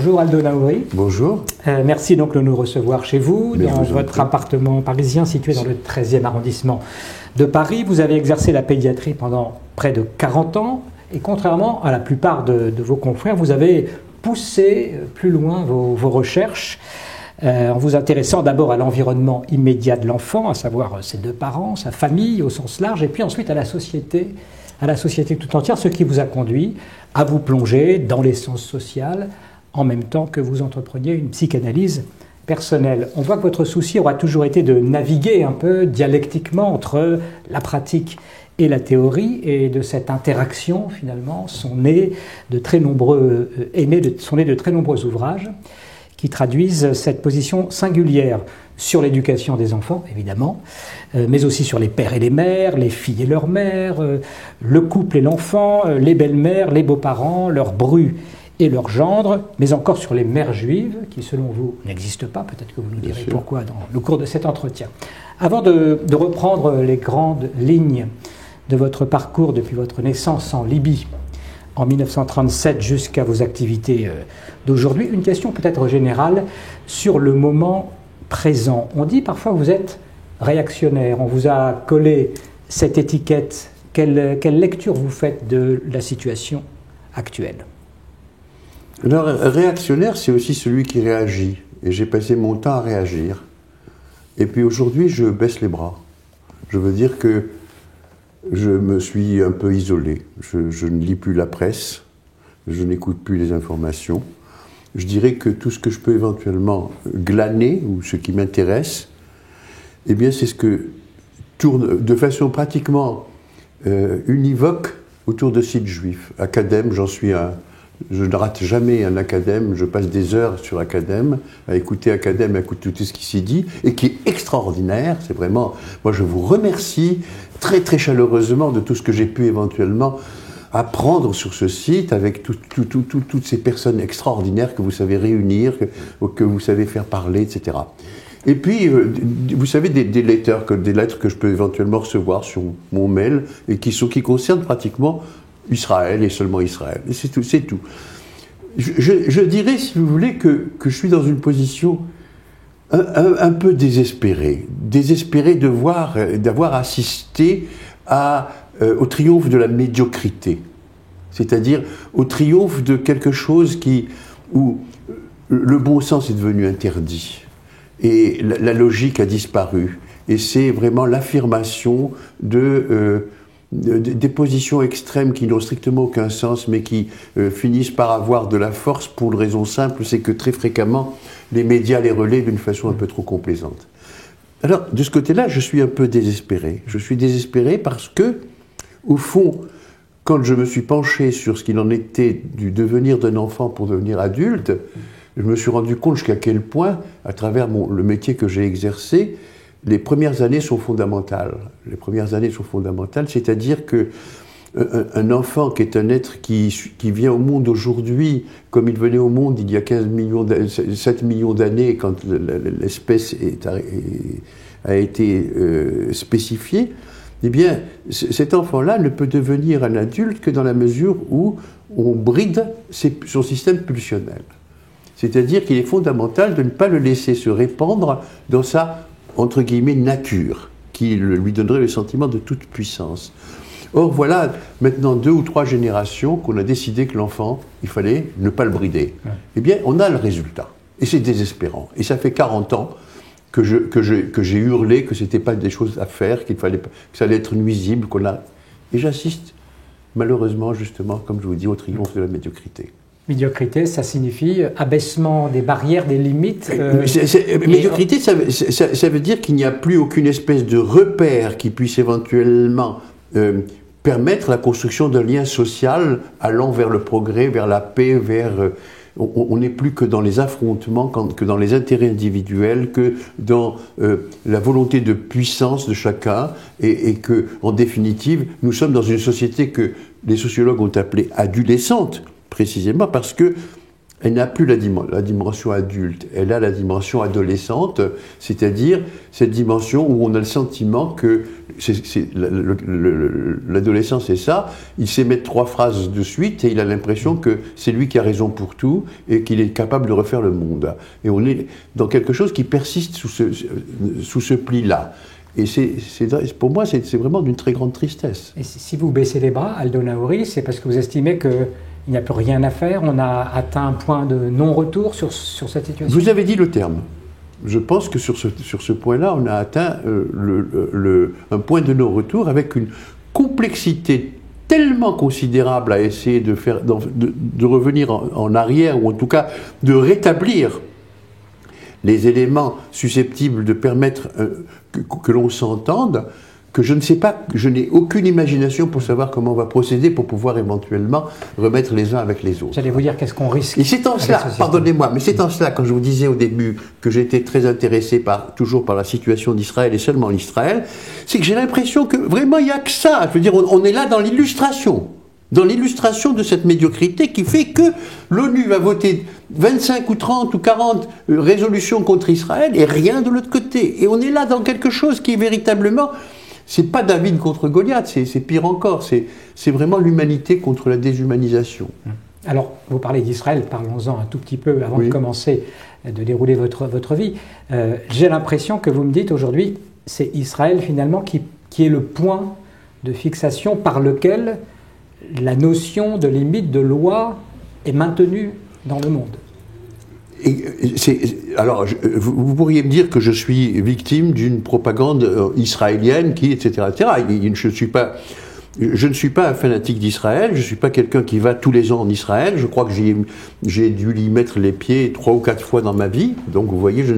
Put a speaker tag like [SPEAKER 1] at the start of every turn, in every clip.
[SPEAKER 1] Bonjour Aldo Naouri.
[SPEAKER 2] Bonjour.
[SPEAKER 1] Merci donc de nous recevoir chez vous, dans votre appartement parisien situé dans le 13e arrondissement de Paris. Vous avez exercé la pédiatrie pendant près de 40 ans et contrairement à la plupart de vos confrères, vous avez poussé plus loin vos recherches en vous intéressant d'abord à l'environnement immédiat de l'enfant, à savoir ses deux parents, sa famille au sens large, et puis ensuite à la société tout entière, ce qui vous a conduit à vous plonger dans les sciences sociales en même temps que vous entrepreniez une psychanalyse personnelle. On voit que votre souci aura toujours été de naviguer un peu dialectiquement entre la pratique et la théorie, et de cette interaction finalement sont nés de très nombreux ouvrages qui traduisent cette position singulière sur l'éducation des enfants, évidemment, mais aussi sur les pères et les mères, les filles et leurs mères, le couple et l'enfant, les belles-mères, les beaux-parents, leurs brus et leurs gendres, mais encore sur les mères juives, qui selon vous n'existent pas, peut-être que vous nous direz pourquoi dans le cours de cet entretien. Avant de reprendre les grandes lignes de votre parcours depuis votre naissance en Libye, en 1937 jusqu'à vos activités d'aujourd'hui, une question peut-être générale sur le moment présent. On dit parfois que vous êtes réactionnaire, on vous a collé cette étiquette. Quelle lecture vous faites de la situation actuelle?
[SPEAKER 2] Alors, réactionnaire, c'est aussi celui qui réagit. Et j'ai passé mon temps à réagir. Et puis aujourd'hui, je baisse les bras. Je veux dire que je me suis un peu isolé. Je ne lis plus la presse, je n'écoute plus les informations. Je dirais que tout ce que je peux éventuellement glaner, ou ce qui m'intéresse, eh bien c'est ce que tourne de façon pratiquement univoque autour de sites juifs. Acadème, je ne rate jamais un Acadème, je passe des heures sur Acadème, à écouter Acadème, à écouter tout ce qui s'y dit, et qui est extraordinaire. C'est vraiment, moi je vous remercie très très chaleureusement de tout ce que j'ai pu éventuellement apprendre sur ce site, avec toutes ces personnes extraordinaires que vous savez réunir, que vous savez faire parler, etc. Et puis, vous savez, des lettres que je peux éventuellement recevoir sur mon mail, et qui concernent pratiquement Israël et seulement Israël. Et c'est tout. Je dirais, si vous voulez, que je suis dans une position un peu désespérée d'avoir assisté au triomphe de la médiocrité, c'est-à-dire au triomphe de quelque chose où le bon sens est devenu interdit et la logique a disparu, et c'est vraiment l'affirmation des positions extrêmes qui n'ont strictement aucun sens, mais qui finissent par avoir de la force pour une raison simple, c'est que très fréquemment les médias les relaient d'une façon un peu trop complaisante. Alors, de ce côté-là, je suis un peu désespéré. Je suis désespéré parce que, au fond, quand je me suis penché sur ce qu'il en était du devenir d'un enfant pour devenir adulte, je me suis rendu compte jusqu'à quel point, à travers le métier que j'ai exercé, les premières années sont fondamentales. Les premières années sont fondamentales, c'est-à-dire que un enfant qui est un être qui vient au monde aujourd'hui, comme il venait au monde il y a 7 millions d'années, quand l'espèce a été spécifiée, eh bien, cet enfant-là ne peut devenir un adulte que dans la mesure où on bride son système pulsionnel. C'est-à-dire qu'il est fondamental de ne pas le laisser se répandre dans sa, entre guillemets, nature, qui lui donnerait le sentiment de toute puissance. Or, voilà maintenant 2 ou 3 générations qu'on a décidé que l'enfant, il fallait ne pas le brider. Ouais. Eh bien, on a le résultat. Et c'est désespérant. Et ça fait 40 ans que j'ai hurlé que ce n'était pas des choses à faire, que ça allait être nuisible. Et j'assiste, malheureusement, justement, comme je vous dis, au triomphe de la médiocrité.
[SPEAKER 1] Médiocrité, ça signifie abaissement des barrières, des limites.
[SPEAKER 2] Médiocrité, ça veut dire qu'il n'y a plus aucune espèce de repère qui puisse éventuellement permettre la construction d'un lien social allant vers le progrès, vers la paix, on n'est plus que dans les affrontements, que dans les intérêts individuels, que dans la volonté de puissance de chacun, et que, en définitive, nous sommes dans une société que les sociologues ont appelée adolescente, précisément parce que elle n'a plus la dimension adulte, elle a la dimension adolescente, c'est-à-dire cette dimension où on a le sentiment que l'adolescent c'est ça, il sait mettre 3 phrases de suite et il a l'impression que c'est lui qui a raison pour tout et qu'il est capable de refaire le monde. Et on est dans quelque chose qui persiste sous ce pli-là. Et pour moi, c'est vraiment d'une très grande tristesse.
[SPEAKER 1] Et si vous baissez les bras, Aldo Naori, c'est parce que vous estimez qu'il n'y a plus rien à faire, on a atteint un point de non-retour sur cette situation?
[SPEAKER 2] Vous avez dit le terme. Je pense que sur ce point-là, on a atteint un point de non-retour avec une complexité tellement considérable à essayer de revenir en arrière, ou en tout cas de rétablir les éléments susceptibles de permettre que l'on s'entende, que je ne sais pas, je n'ai aucune imagination pour savoir comment on va procéder pour pouvoir éventuellement remettre les uns avec les autres.
[SPEAKER 1] J'allais vous dire qu'est-ce qu'on risque.
[SPEAKER 2] Et c'est en cela, pardonnez-moi, mais c'est en cela, quand je vous disais au début que j'étais très intéressé toujours par la situation d'Israël et seulement l'Israël, c'est que j'ai l'impression que vraiment il n'y a que ça. Je veux dire, on est là dans l'illustration. Dans l'illustration de cette médiocrité qui fait que l'ONU va voter 25 ou 30 ou 40 résolutions contre Israël et rien de l'autre côté. Et on est là dans quelque chose qui est véritablement... C'est pas David contre Goliath, c'est pire encore. C'est vraiment l'humanité contre la déshumanisation.
[SPEAKER 1] Alors, vous parlez d'Israël, parlons-en un tout petit peu avant de commencer de dérouler votre vie. J'ai l'impression que vous me dites aujourd'hui, c'est Israël finalement qui est le point de fixation par lequel la notion de limite de loi est maintenue dans le monde.
[SPEAKER 2] Alors, vous pourriez me dire que je suis victime d'une propagande israélienne qui, etc., etc. Je ne suis pas un fanatique d'Israël, je ne suis pas quelqu'un qui va tous les ans en Israël, je crois que j'ai dû y mettre les pieds 3 ou 4 fois dans ma vie, donc vous voyez, je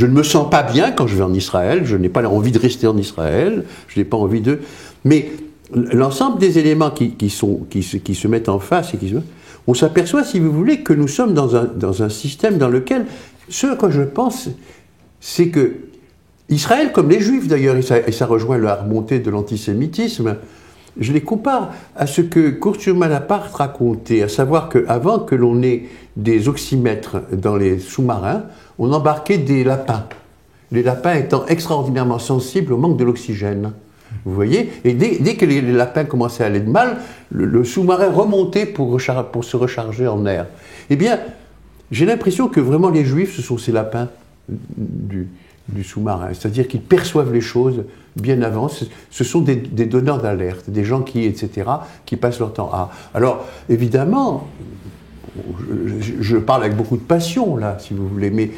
[SPEAKER 2] ne me sens pas bien quand je vais en Israël, je n'ai pas envie de rester en Israël, je n'ai pas envie de... Mais l'ensemble des éléments qui se mettent en face, on s'aperçoit, si vous voulez, que nous sommes dans un système dans lequel, ce à quoi je pense, c'est que Israël, comme les Juifs d'ailleurs, et ça rejoint la remontée de l'antisémitisme, je les compare à ce que Kurt Malaparte racontait, à savoir qu'avant que l'on ait des oxymètres dans les sous-marins, on embarquait des lapins. Les lapins étant extraordinairement sensibles au manque de l'oxygène. Vous voyez? Et dès que les lapins commençaient à aller de mal, le sous-marin remontait pour se recharger en air. Eh bien, j'ai l'impression que vraiment les Juifs, ce sont ces lapins du sous-marin. C'est-à-dire qu'ils perçoivent les choses bien avant. Ce sont des donneurs d'alerte, des gens qui passent leur temps à... Alors, évidemment, je parle avec beaucoup de passion, là, si vous voulez, mais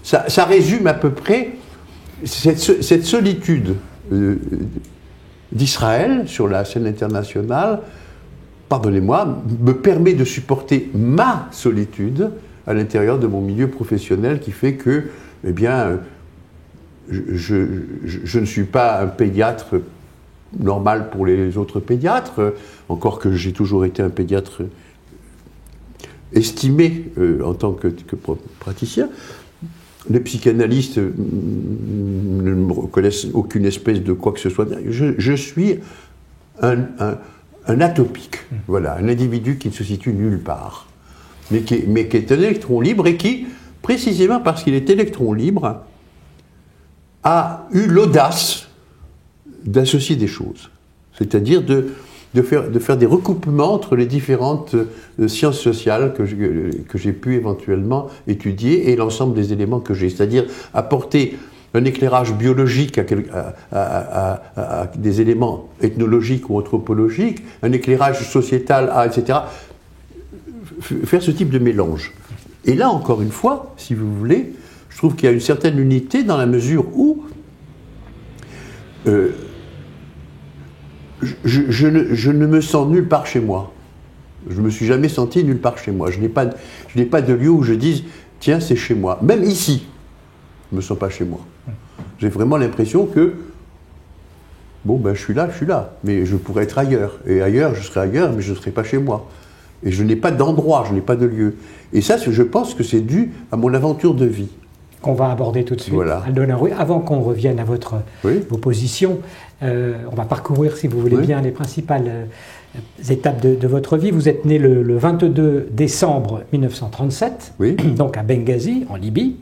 [SPEAKER 2] ça résume à peu près cette solitude d'Israël sur la scène internationale, pardonnez-moi, me permet de supporter ma solitude à l'intérieur de mon milieu professionnel qui fait que, eh bien, je ne suis pas un pédiatre normal pour les autres pédiatres, encore que j'ai toujours été un pédiatre estimé en tant que praticien. Les psychanalystes ne me reconnaissent aucune espèce de quoi que ce soit. Je suis un atopique, voilà, un individu qui ne se situe nulle part, mais qui est un électron libre et qui, précisément parce qu'il est électron libre, a eu l'audace d'associer des choses, c'est-à-dire de faire des recoupements entre les différentes sciences sociales que j'ai pu éventuellement étudier et l'ensemble des éléments que j'ai, c'est-à-dire apporter un éclairage biologique à des éléments ethnologiques ou anthropologiques, un éclairage sociétal, etc. Faire ce type de mélange. Et là, encore une fois, si vous voulez, je trouve qu'il y a une certaine unité dans la mesure où je ne me sens nulle part chez moi. Je ne me suis jamais senti nulle part chez moi. Je n'ai pas de lieu où je dise « tiens, c'est chez moi ». Même ici, je ne me sens pas chez moi. J'ai vraiment l'impression que bon, ben, je suis là, mais je pourrais être ailleurs. Et ailleurs, je serai ailleurs, mais je ne serai pas chez moi. Et je n'ai pas d'endroit, je n'ai pas de lieu. Et ça, je pense que c'est dû à mon aventure de vie.
[SPEAKER 1] qu'on va aborder tout de suite.
[SPEAKER 2] Voilà.
[SPEAKER 1] Aldo Larue, avant qu'on revienne à vos positions, on va parcourir, si vous voulez bien, les principales étapes de votre vie. Vous êtes né le 22 décembre 1937, donc à Benghazi, en Libye.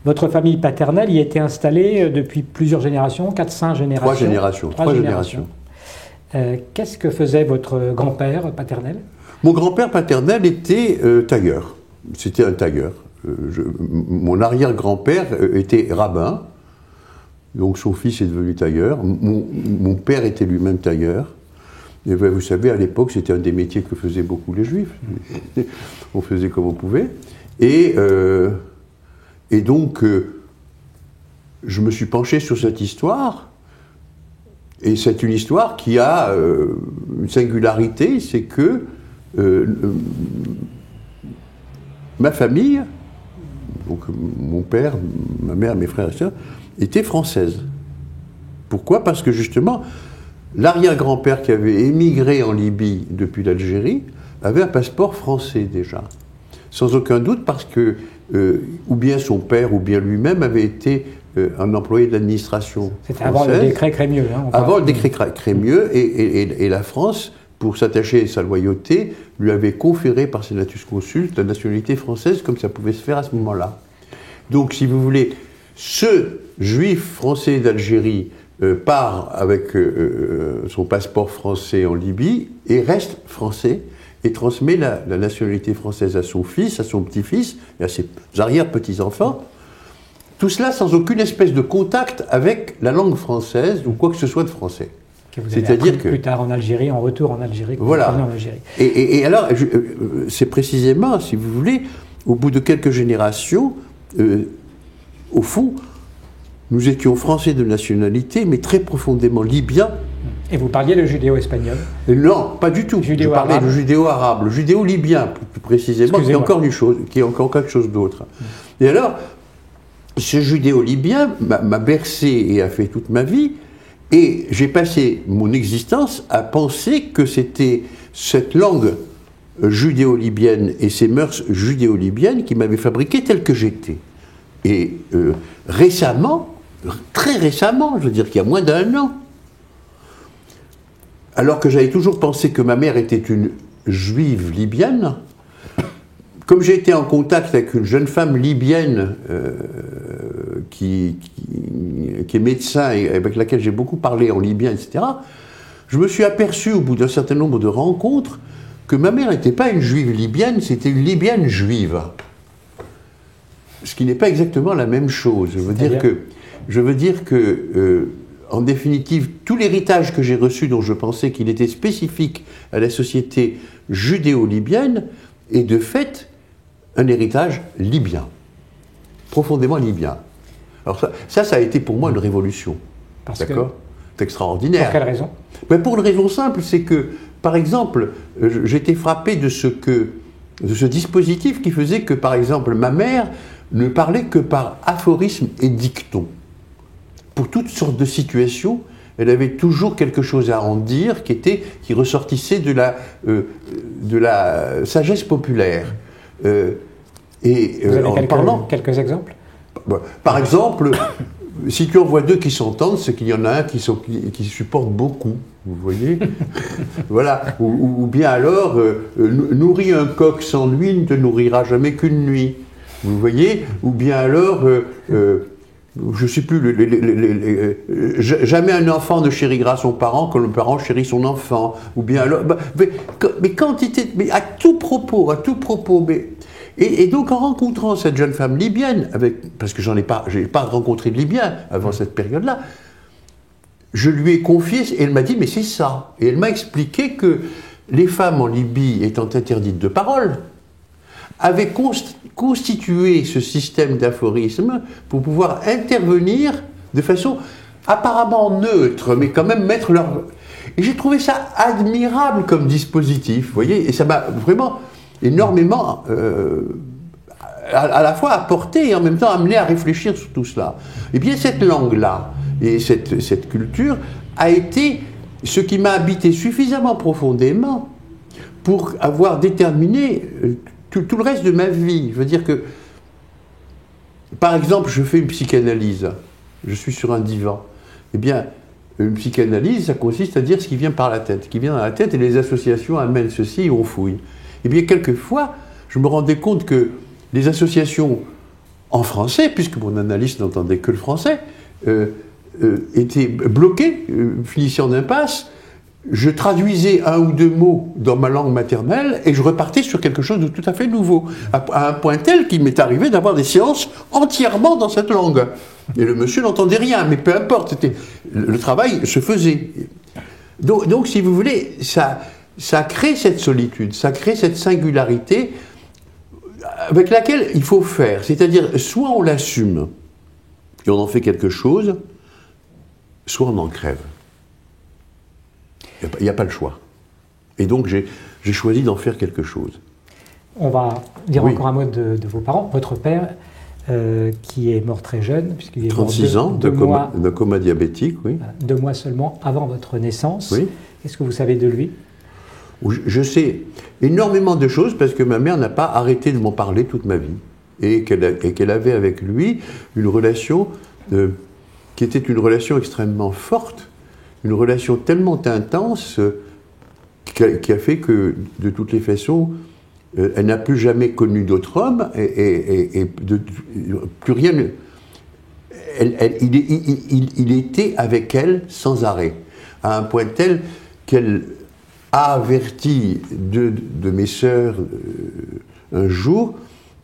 [SPEAKER 1] Votre famille paternelle y a été installée depuis plusieurs générations, 4-5 générations.
[SPEAKER 2] Trois générations.
[SPEAKER 1] Qu'est-ce que faisait votre grand-père paternel?
[SPEAKER 2] Mon grand-père paternel était tailleur. C'était un tailleur. Mon arrière-grand-père était rabbin, donc son fils est devenu tailleur. Mon père était lui-même tailleur. Et vous savez, à l'époque, c'était un des métiers que faisaient beaucoup les Juifs. On faisait comme on pouvait. Et donc, je me suis penché sur cette histoire. Et c'est une histoire qui a une singularité, c'est que ma famille, donc mon père, ma mère, mes frères et sœurs, étaient françaises. Pourquoi? Parce que justement, l'arrière-grand-père qui avait émigré en Libye depuis l'Algérie avait un passeport français déjà. Sans aucun doute parce que ou bien son père ou bien lui-même avait été un employé de l'administration française.
[SPEAKER 1] C'était avant le décret Crémieux.
[SPEAKER 2] Avant le décret Crémieux, et la France, pour s'attacher à sa loyauté, lui avait conféré par senatus consulte la nationalité française, comme ça pouvait se faire à ce moment-là. Donc, si vous voulez, ce juif français d'Algérie part avec son passeport français en Libye et reste français et transmet la nationalité française à son fils, à son petit-fils et à ses arrière-petits-enfants. Tout cela sans aucune espèce de contact avec la langue française ou quoi que ce soit de français.
[SPEAKER 1] C'est-à-dire que plus tard en Algérie, en retour en Algérie.
[SPEAKER 2] Voilà.
[SPEAKER 1] En Algérie.
[SPEAKER 2] Et alors, c'est précisément, si vous voulez, au bout de quelques générations, au fond, nous étions français de nationalité, mais très profondément libyens.
[SPEAKER 1] Et vous parliez le judéo-espagnol?
[SPEAKER 2] Non, pas du tout. Je parlais le judéo-arabe, le judéo-libyen, plus précisément, qui est encore quelque chose d'autre. Et alors, ce judéo-libyen m'a bercé et a fait toute ma vie, et j'ai passé mon existence à penser que c'était cette langue judéo-libyenne et ces mœurs judéo-libyennes qui m'avaient fabriqué tel que j'étais. Et récemment, très récemment, je veux dire qu'il y a moins d'1 an, alors que j'avais toujours pensé que ma mère était une juive libyenne, comme j'ai été en contact avec une jeune femme libyenne qui est médecin et avec laquelle j'ai beaucoup parlé en libyen, etc., je me suis aperçu au bout d'un certain nombre de rencontres que ma mère n'était pas une juive libyenne, c'était une libyenne juive. Ce qui n'est pas exactement la même chose. Je veux dire que en définitive, tout l'héritage que j'ai reçu, dont je pensais qu'il était spécifique à la société judéo-libyenne, est de fait un héritage libyen, profondément libyen. Alors ça a été pour moi une révolution. D'accord ? C'est extraordinaire.
[SPEAKER 1] Pour quelle raison ?
[SPEAKER 2] Ben pour une raison simple, c'est que, par exemple, j'étais frappé de ce dispositif qui faisait que, par exemple, ma mère ne parlait que par aphorisme et dicton. Pour toutes sortes de situations, elle avait toujours quelque chose à en dire qui ressortissait de la sagesse populaire.
[SPEAKER 1] Vous avez quelques exemples ?
[SPEAKER 2] Par exemple, si tu en vois deux qui s'entendent, c'est qu'il y en a un qui supporte beaucoup, vous voyez. Voilà. Ou bien alors, nourris un coq sans nuit ne te nourrira jamais qu'une nuit. Vous voyez. Ou bien alors, je ne sais plus, jamais un enfant ne chérira son parent comme le parent chérit son enfant. Ou bien alors, mais à tout propos, Et donc, en rencontrant cette jeune femme libyenne, parce que je n'ai pas rencontré de Libyen avant cette période-là, je lui ai confié, et elle m'a dit, mais c'est ça. Et elle m'a expliqué que les femmes en Libye, étant interdites de parole, avaient constitué ce système d'aphorisme pour pouvoir intervenir de façon apparemment neutre, mais quand même mettre leur... Et j'ai trouvé ça admirable comme dispositif, vous voyez, et ça m'a vraiment... énormément à la fois apporté et en même temps amené à réfléchir sur tout cela. Et bien cette langue-là et cette culture a été ce qui m'a habité suffisamment profondément pour avoir déterminé tout le reste de ma vie. Je veux dire que par exemple, je fais une psychanalyse, je suis sur un divan. Eh bien, une psychanalyse, ça consiste à dire ce qui vient par la tête, ce qui vient dans la tête, et les associations amènent ceci et on fouille. Eh bien, quelquefois, je me rendais compte que les associations en français, puisque mon analyste n'entendait que le français, étaient bloquées, finissaient en impasse. Je traduisais un ou deux mots dans ma langue maternelle et je repartais sur quelque chose de tout à fait nouveau, à un point tel qu'il m'est arrivé d'avoir des séances entièrement dans cette langue. Et le monsieur n'entendait rien, mais peu importe, le travail se faisait. Donc, si vous voulez, ça crée cette solitude, ça crée cette singularité avec laquelle il faut faire. C'est-à-dire, soit on l'assume et on en fait quelque chose, soit on en crève. Il n'y a pas le choix. Et donc, j'ai choisi d'en faire quelque chose.
[SPEAKER 1] On va dire encore un mot de vos parents. Votre père, qui est mort très jeune, puisqu'il est
[SPEAKER 2] 36
[SPEAKER 1] mort
[SPEAKER 2] ans, d'un coma diabétique, oui.
[SPEAKER 1] 2 mois seulement avant votre naissance.
[SPEAKER 2] Oui.
[SPEAKER 1] Qu'est-ce que vous savez de lui?
[SPEAKER 2] Je sais énormément de choses parce que ma mère n'a pas arrêté de m'en parler toute ma vie. Et qu'elle avait avec lui une relation qui était une relation extrêmement forte, une relation tellement intense qui a fait que, de toutes les façons, elle n'a plus jamais connu d'autre homme et plus rien. Il était avec elle sans arrêt, à un point tel qu'elle a averti de mes sœurs un jour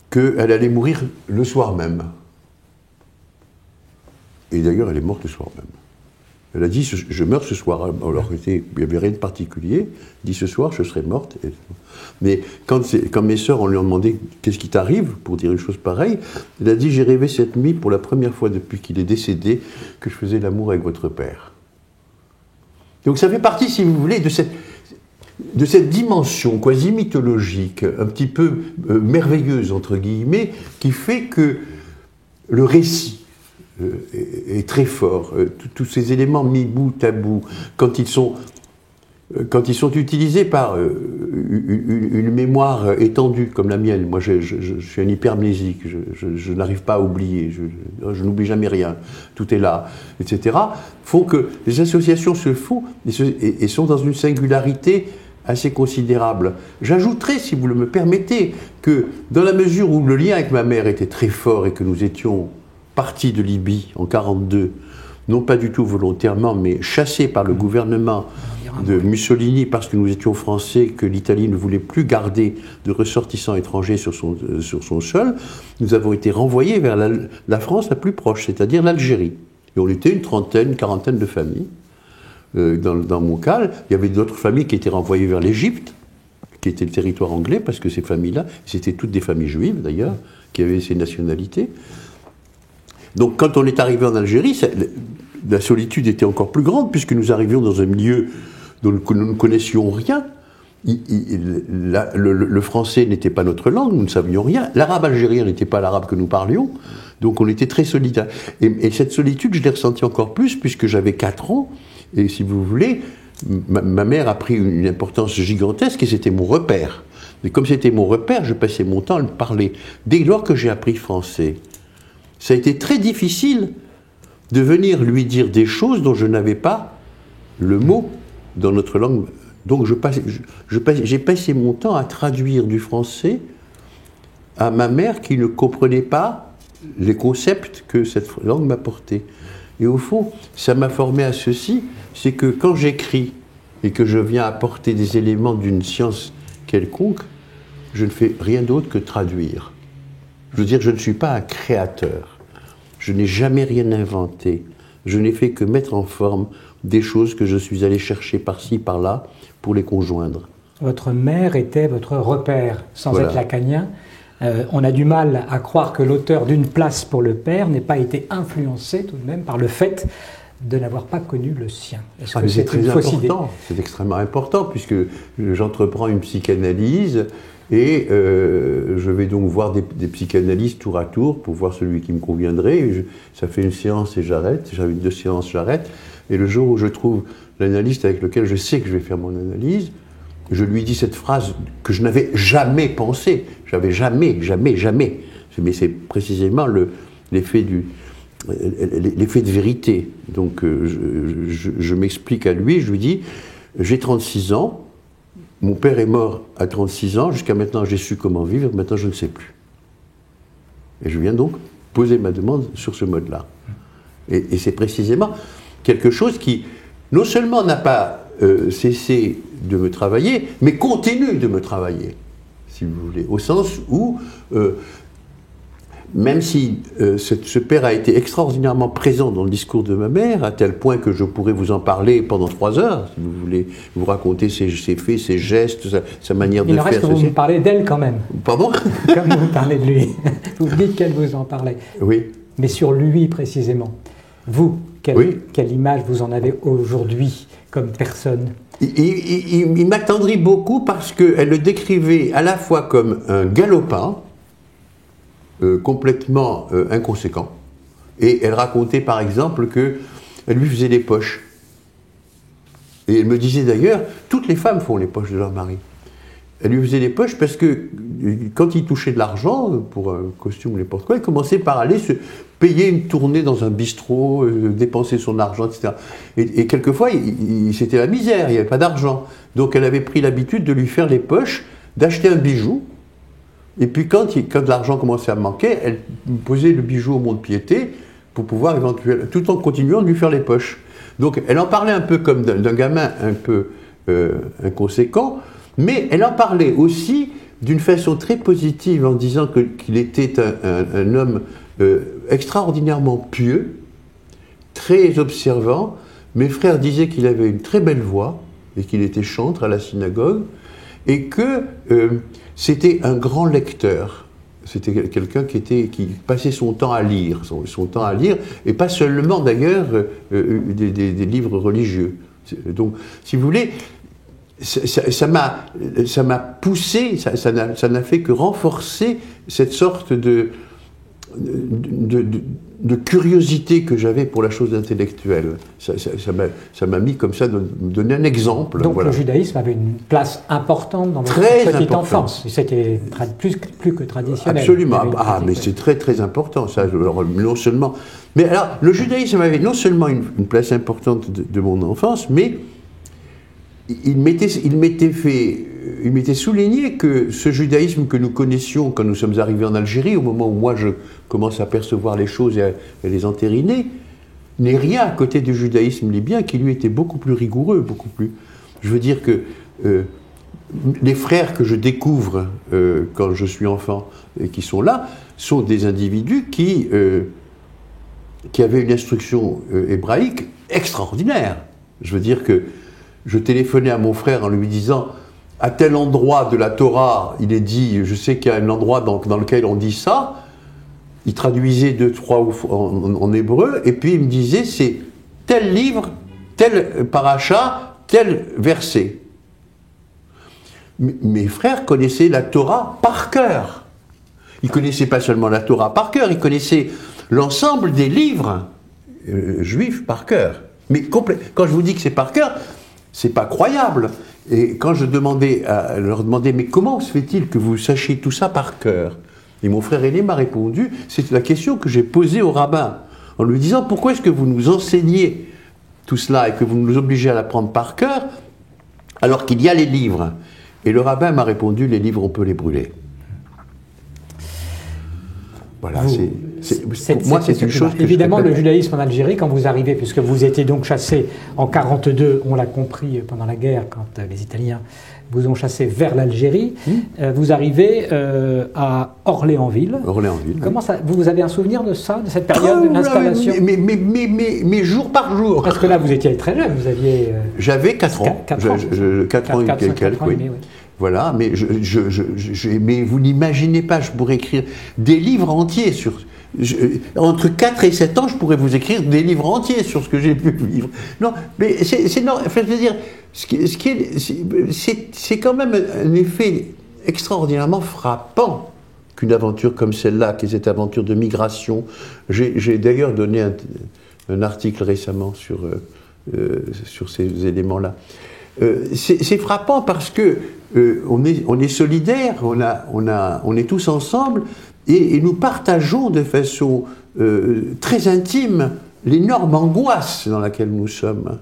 [SPEAKER 2] qu'elle allait mourir le soir même. Et d'ailleurs, elle est morte le soir même. Elle a dit, je meurs ce soir. Alors, il n'y avait rien de particulier. Elle dit, ce soir, je serai morte. Mais quand mes sœurs, on lui a demandé, qu'est-ce qui t'arrive, pour dire une chose pareille, elle a dit, j'ai rêvé cette nuit, pour la première fois depuis qu'il est décédé, que je faisais l'amour avec votre père. Donc ça fait partie, si vous voulez, de cette dimension quasi mythologique, un petit peu merveilleuse, entre guillemets, qui fait que le récit est très fort. Tous ces éléments mis bout à bout, quand ils sont utilisés par une mémoire étendue comme la mienne, moi je suis un hypermnésique, je n'arrive pas à oublier, je n'oublie jamais rien, tout est là, etc., font que les associations se font et sont dans une singularité assez considérable. J'ajouterais, si vous me permettez, que dans la mesure où le lien avec ma mère était très fort et que nous étions partis de Libye en 1942, non pas du tout volontairement, mais chassés par le gouvernement de Mussolini parce que nous étions français, que l'Italie ne voulait plus garder de ressortissants étrangers sur son sol, nous avons été renvoyés vers la France la plus proche, c'est-à-dire l'Algérie. Et on était une quarantaine de familles. Dans mon cas, il y avait d'autres familles qui étaient renvoyées vers l'Égypte, qui était le territoire anglais, parce que ces familles-là, c'était toutes des familles juives d'ailleurs, qui avaient ces nationalités. Donc quand on est arrivé en Algérie, la solitude était encore plus grande, puisque nous arrivions dans un milieu dont nous ne connaissions rien. Le français n'était pas notre langue, nous ne savions rien. L'arabe algérien n'était pas l'arabe que nous parlions, donc on était très solidaires. Et cette solitude, je l'ai ressentie encore plus, puisque j'avais 4 ans, et si vous voulez, ma mère a pris une importance gigantesque, et c'était mon repère. Et comme c'était mon repère, je passais mon temps à le parler. Dès lors que j'ai appris français, ça a été très difficile de venir lui dire des choses dont je n'avais pas le mot dans notre langue. Donc j'ai passé mon temps à traduire du français à ma mère qui ne comprenait pas les concepts que cette langue m'apportait. Et au fond, ça m'a formé à ceci, c'est que quand j'écris et que je viens apporter des éléments d'une science quelconque, je ne fais rien d'autre que traduire. Je veux dire, je ne suis pas un créateur. Je n'ai jamais rien inventé. Je n'ai fait que mettre en forme des choses que je suis allé chercher par-ci, par-là, pour les conjoindre.
[SPEAKER 1] Votre mère était votre repère, sans être lacanien. On a du mal à croire que l'auteur d'une place pour le père n'ait pas été influencé tout de même par le fait de n'avoir pas connu le sien. Est-ce que c'est une fausse idée ?
[SPEAKER 2] C'est extrêmement important, puisque j'entreprends une psychanalyse et je vais donc voir des psychanalystes tour à tour pour voir celui qui me conviendrait. Ça fait une séance et j'arrête, j'avais 2 séances, j'arrête. Et le jour où je trouve l'analyste avec lequel je sais que je vais faire mon analyse, je lui dis cette phrase que je n'avais jamais pensée. J'avais jamais. Mais c'est précisément l'effet de vérité. Donc je m'explique à lui, je lui dis, j'ai 36 ans, mon père est mort à 36 ans, jusqu'à maintenant j'ai su comment vivre, maintenant je ne sais plus. Et je viens donc poser ma demande sur ce mode-là. Et c'est précisément quelque chose qui, non seulement n'a pas cessé de me travailler, mais continue de me travailler, si vous voulez, au sens où, même si ce père a été extraordinairement présent dans le discours de ma mère, à tel point que je pourrais vous en parler pendant 3 heures, si vous voulez vous raconter ses faits, ses gestes, sa manière de faire.
[SPEAKER 1] Il reste que vous me parlez d'elle quand même.
[SPEAKER 2] Pardon?
[SPEAKER 1] Comme vous parlez de lui. Vous dites qu'elle vous en parlait.
[SPEAKER 2] Oui.
[SPEAKER 1] Mais sur lui précisément. Vous, quelle image vous en avez aujourd'hui comme personne?
[SPEAKER 2] Il m'attendrit beaucoup parce qu'elle le décrivait à la fois comme un galopin, complètement inconséquent, et elle racontait par exemple qu'elle lui faisait des poches. Et elle me disait d'ailleurs, toutes les femmes font les poches de leur mari. Elle lui faisait des poches parce que quand il touchait de l'argent pour un costume ou n'importe quoi, il commençait par aller se payer une tournée dans un bistrot, dépenser son argent, etc. Et quelquefois, c'était la misère, il n'y avait pas d'argent. Donc elle avait pris l'habitude de lui faire les poches, d'acheter un bijou. Et puis quand l'argent commençait à manquer, elle posait le bijou au mont-de-piété pour pouvoir éventuellement, tout en continuant de lui faire les poches. Donc elle en parlait un peu comme d'un gamin un peu inconséquent, mais elle en parlait aussi d'une façon très positive en disant qu'il était un homme extraordinairement pieux, très observant. Mes frères disaient qu'il avait une très belle voix et qu'il était chantre à la synagogue et que c'était un grand lecteur. C'était quelqu'un qui passait son temps à lire, et pas seulement d'ailleurs des livres religieux. Donc, si vous voulez, ça m'a poussé, ça n'a fait que renforcer cette sorte de curiosité que j'avais pour la chose intellectuelle. Ça m'a mis comme ça, de me donner un exemple.
[SPEAKER 1] Donc
[SPEAKER 2] voilà.
[SPEAKER 1] Le judaïsme avait une place importante dans votre petite enfance. C'était plus que traditionnel.
[SPEAKER 2] Absolument. Mais c'est très très important, ça. Alors, non seulement... Mais alors, le judaïsme avait non seulement une place importante de mon enfance, mais il m'était souligné que ce judaïsme que nous connaissions quand nous sommes arrivés en Algérie, au moment où moi je commence à percevoir les choses et à les entériner, n'est rien à côté du judaïsme libyen qui lui était beaucoup plus rigoureux, beaucoup plus... Je veux dire que les frères que je découvre quand je suis enfant et qui sont là, sont des individus qui avaient une instruction hébraïque extraordinaire. Je veux dire que je téléphonais à mon frère en lui disant « à tel endroit de la Torah, il est dit, je sais qu'il y a un endroit dans lequel on dit ça », il traduisait 2-3 en hébreu, et puis il me disait « c'est tel livre, tel paracha, tel verset ». Mes frères connaissaient la Torah par cœur. Ils connaissaient pas seulement la Torah par cœur, ils connaissaient l'ensemble des livres juifs par cœur. Mais quand je vous dis que c'est par cœur, c'est pas croyable. Et quand je leur demandais, mais comment se fait-il que vous sachiez tout ça par cœur? Et mon frère aîné m'a répondu, c'est la question que j'ai posée au rabbin, en lui disant, pourquoi est-ce que vous nous enseignez tout cela et que vous nous obligez à l'apprendre par cœur, alors qu'il y a les livres? Et le rabbin m'a répondu, les livres, on peut les brûler. Voilà, pour moi, c'est une chose que
[SPEAKER 1] évidemment, le judaïsme en Algérie, quand vous arrivez, puisque vous étiez donc chassé en 1942, on l'a compris pendant la guerre, quand les Italiens vous ont chassé vers l'Algérie, vous arrivez à Orléansville. Comment ça, vous avez un souvenir de ça, de cette période de l'installation?
[SPEAKER 2] Mais jour par jour.
[SPEAKER 1] Parce que là, vous étiez très jeune, vous aviez...
[SPEAKER 2] J'avais 4 ans. 4 ans et quelques, oui. Voilà, mais mais vous n'imaginez pas, je pourrais écrire des livres entiers sur... entre 4 et 7 ans, je pourrais vous écrire des livres entiers sur ce que j'ai pu vivre. Non, mais c'est quand même un effet extraordinairement frappant qu'une aventure comme celle-là, qui est cette aventure de migration. J'ai d'ailleurs donné un article récemment sur ces éléments-là. C'est frappant parce que on est solidaires, on est tous ensemble et nous partageons de façon très intime l'énorme angoisse dans laquelle nous sommes.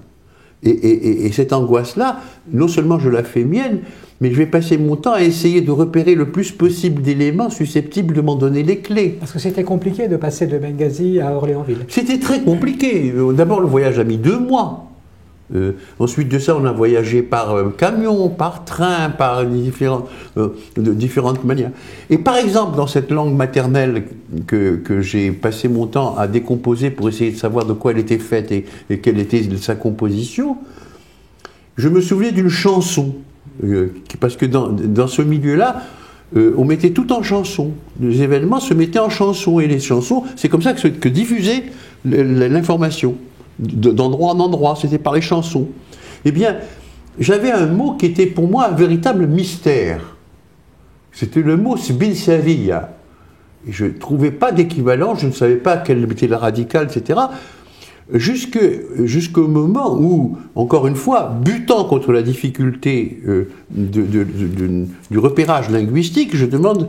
[SPEAKER 2] Et cette angoisse-là, non seulement je la fais mienne, mais je vais passer mon temps à essayer de repérer le plus possible d'éléments susceptibles de m'en donner les clés.
[SPEAKER 1] Parce que c'était compliqué de passer de Benghazi à Orléansville.
[SPEAKER 2] C'était très compliqué. D'abord, le voyage a mis 2 mois. Ensuite de ça, on a voyagé par camion, par train, par de différentes manières. Et par exemple, dans cette langue maternelle que j'ai passé mon temps à décomposer pour essayer de savoir de quoi elle était faite et quelle était sa composition, je me souvenais d'une chanson. Parce que dans ce milieu-là, on mettait tout en chanson. Les événements se mettaient en chanson. Et les chansons, c'est comme ça que diffusait l'information. D'endroit en endroit, c'était par les chansons. Eh bien, j'avais un mot qui était pour moi un véritable mystère. C'était le mot Sbinsaria. Et je ne trouvais pas d'équivalent, je ne savais pas quelle était la radicale, etc. Jusqu'au moment où, encore une fois, butant contre la difficulté du repérage linguistique, je demande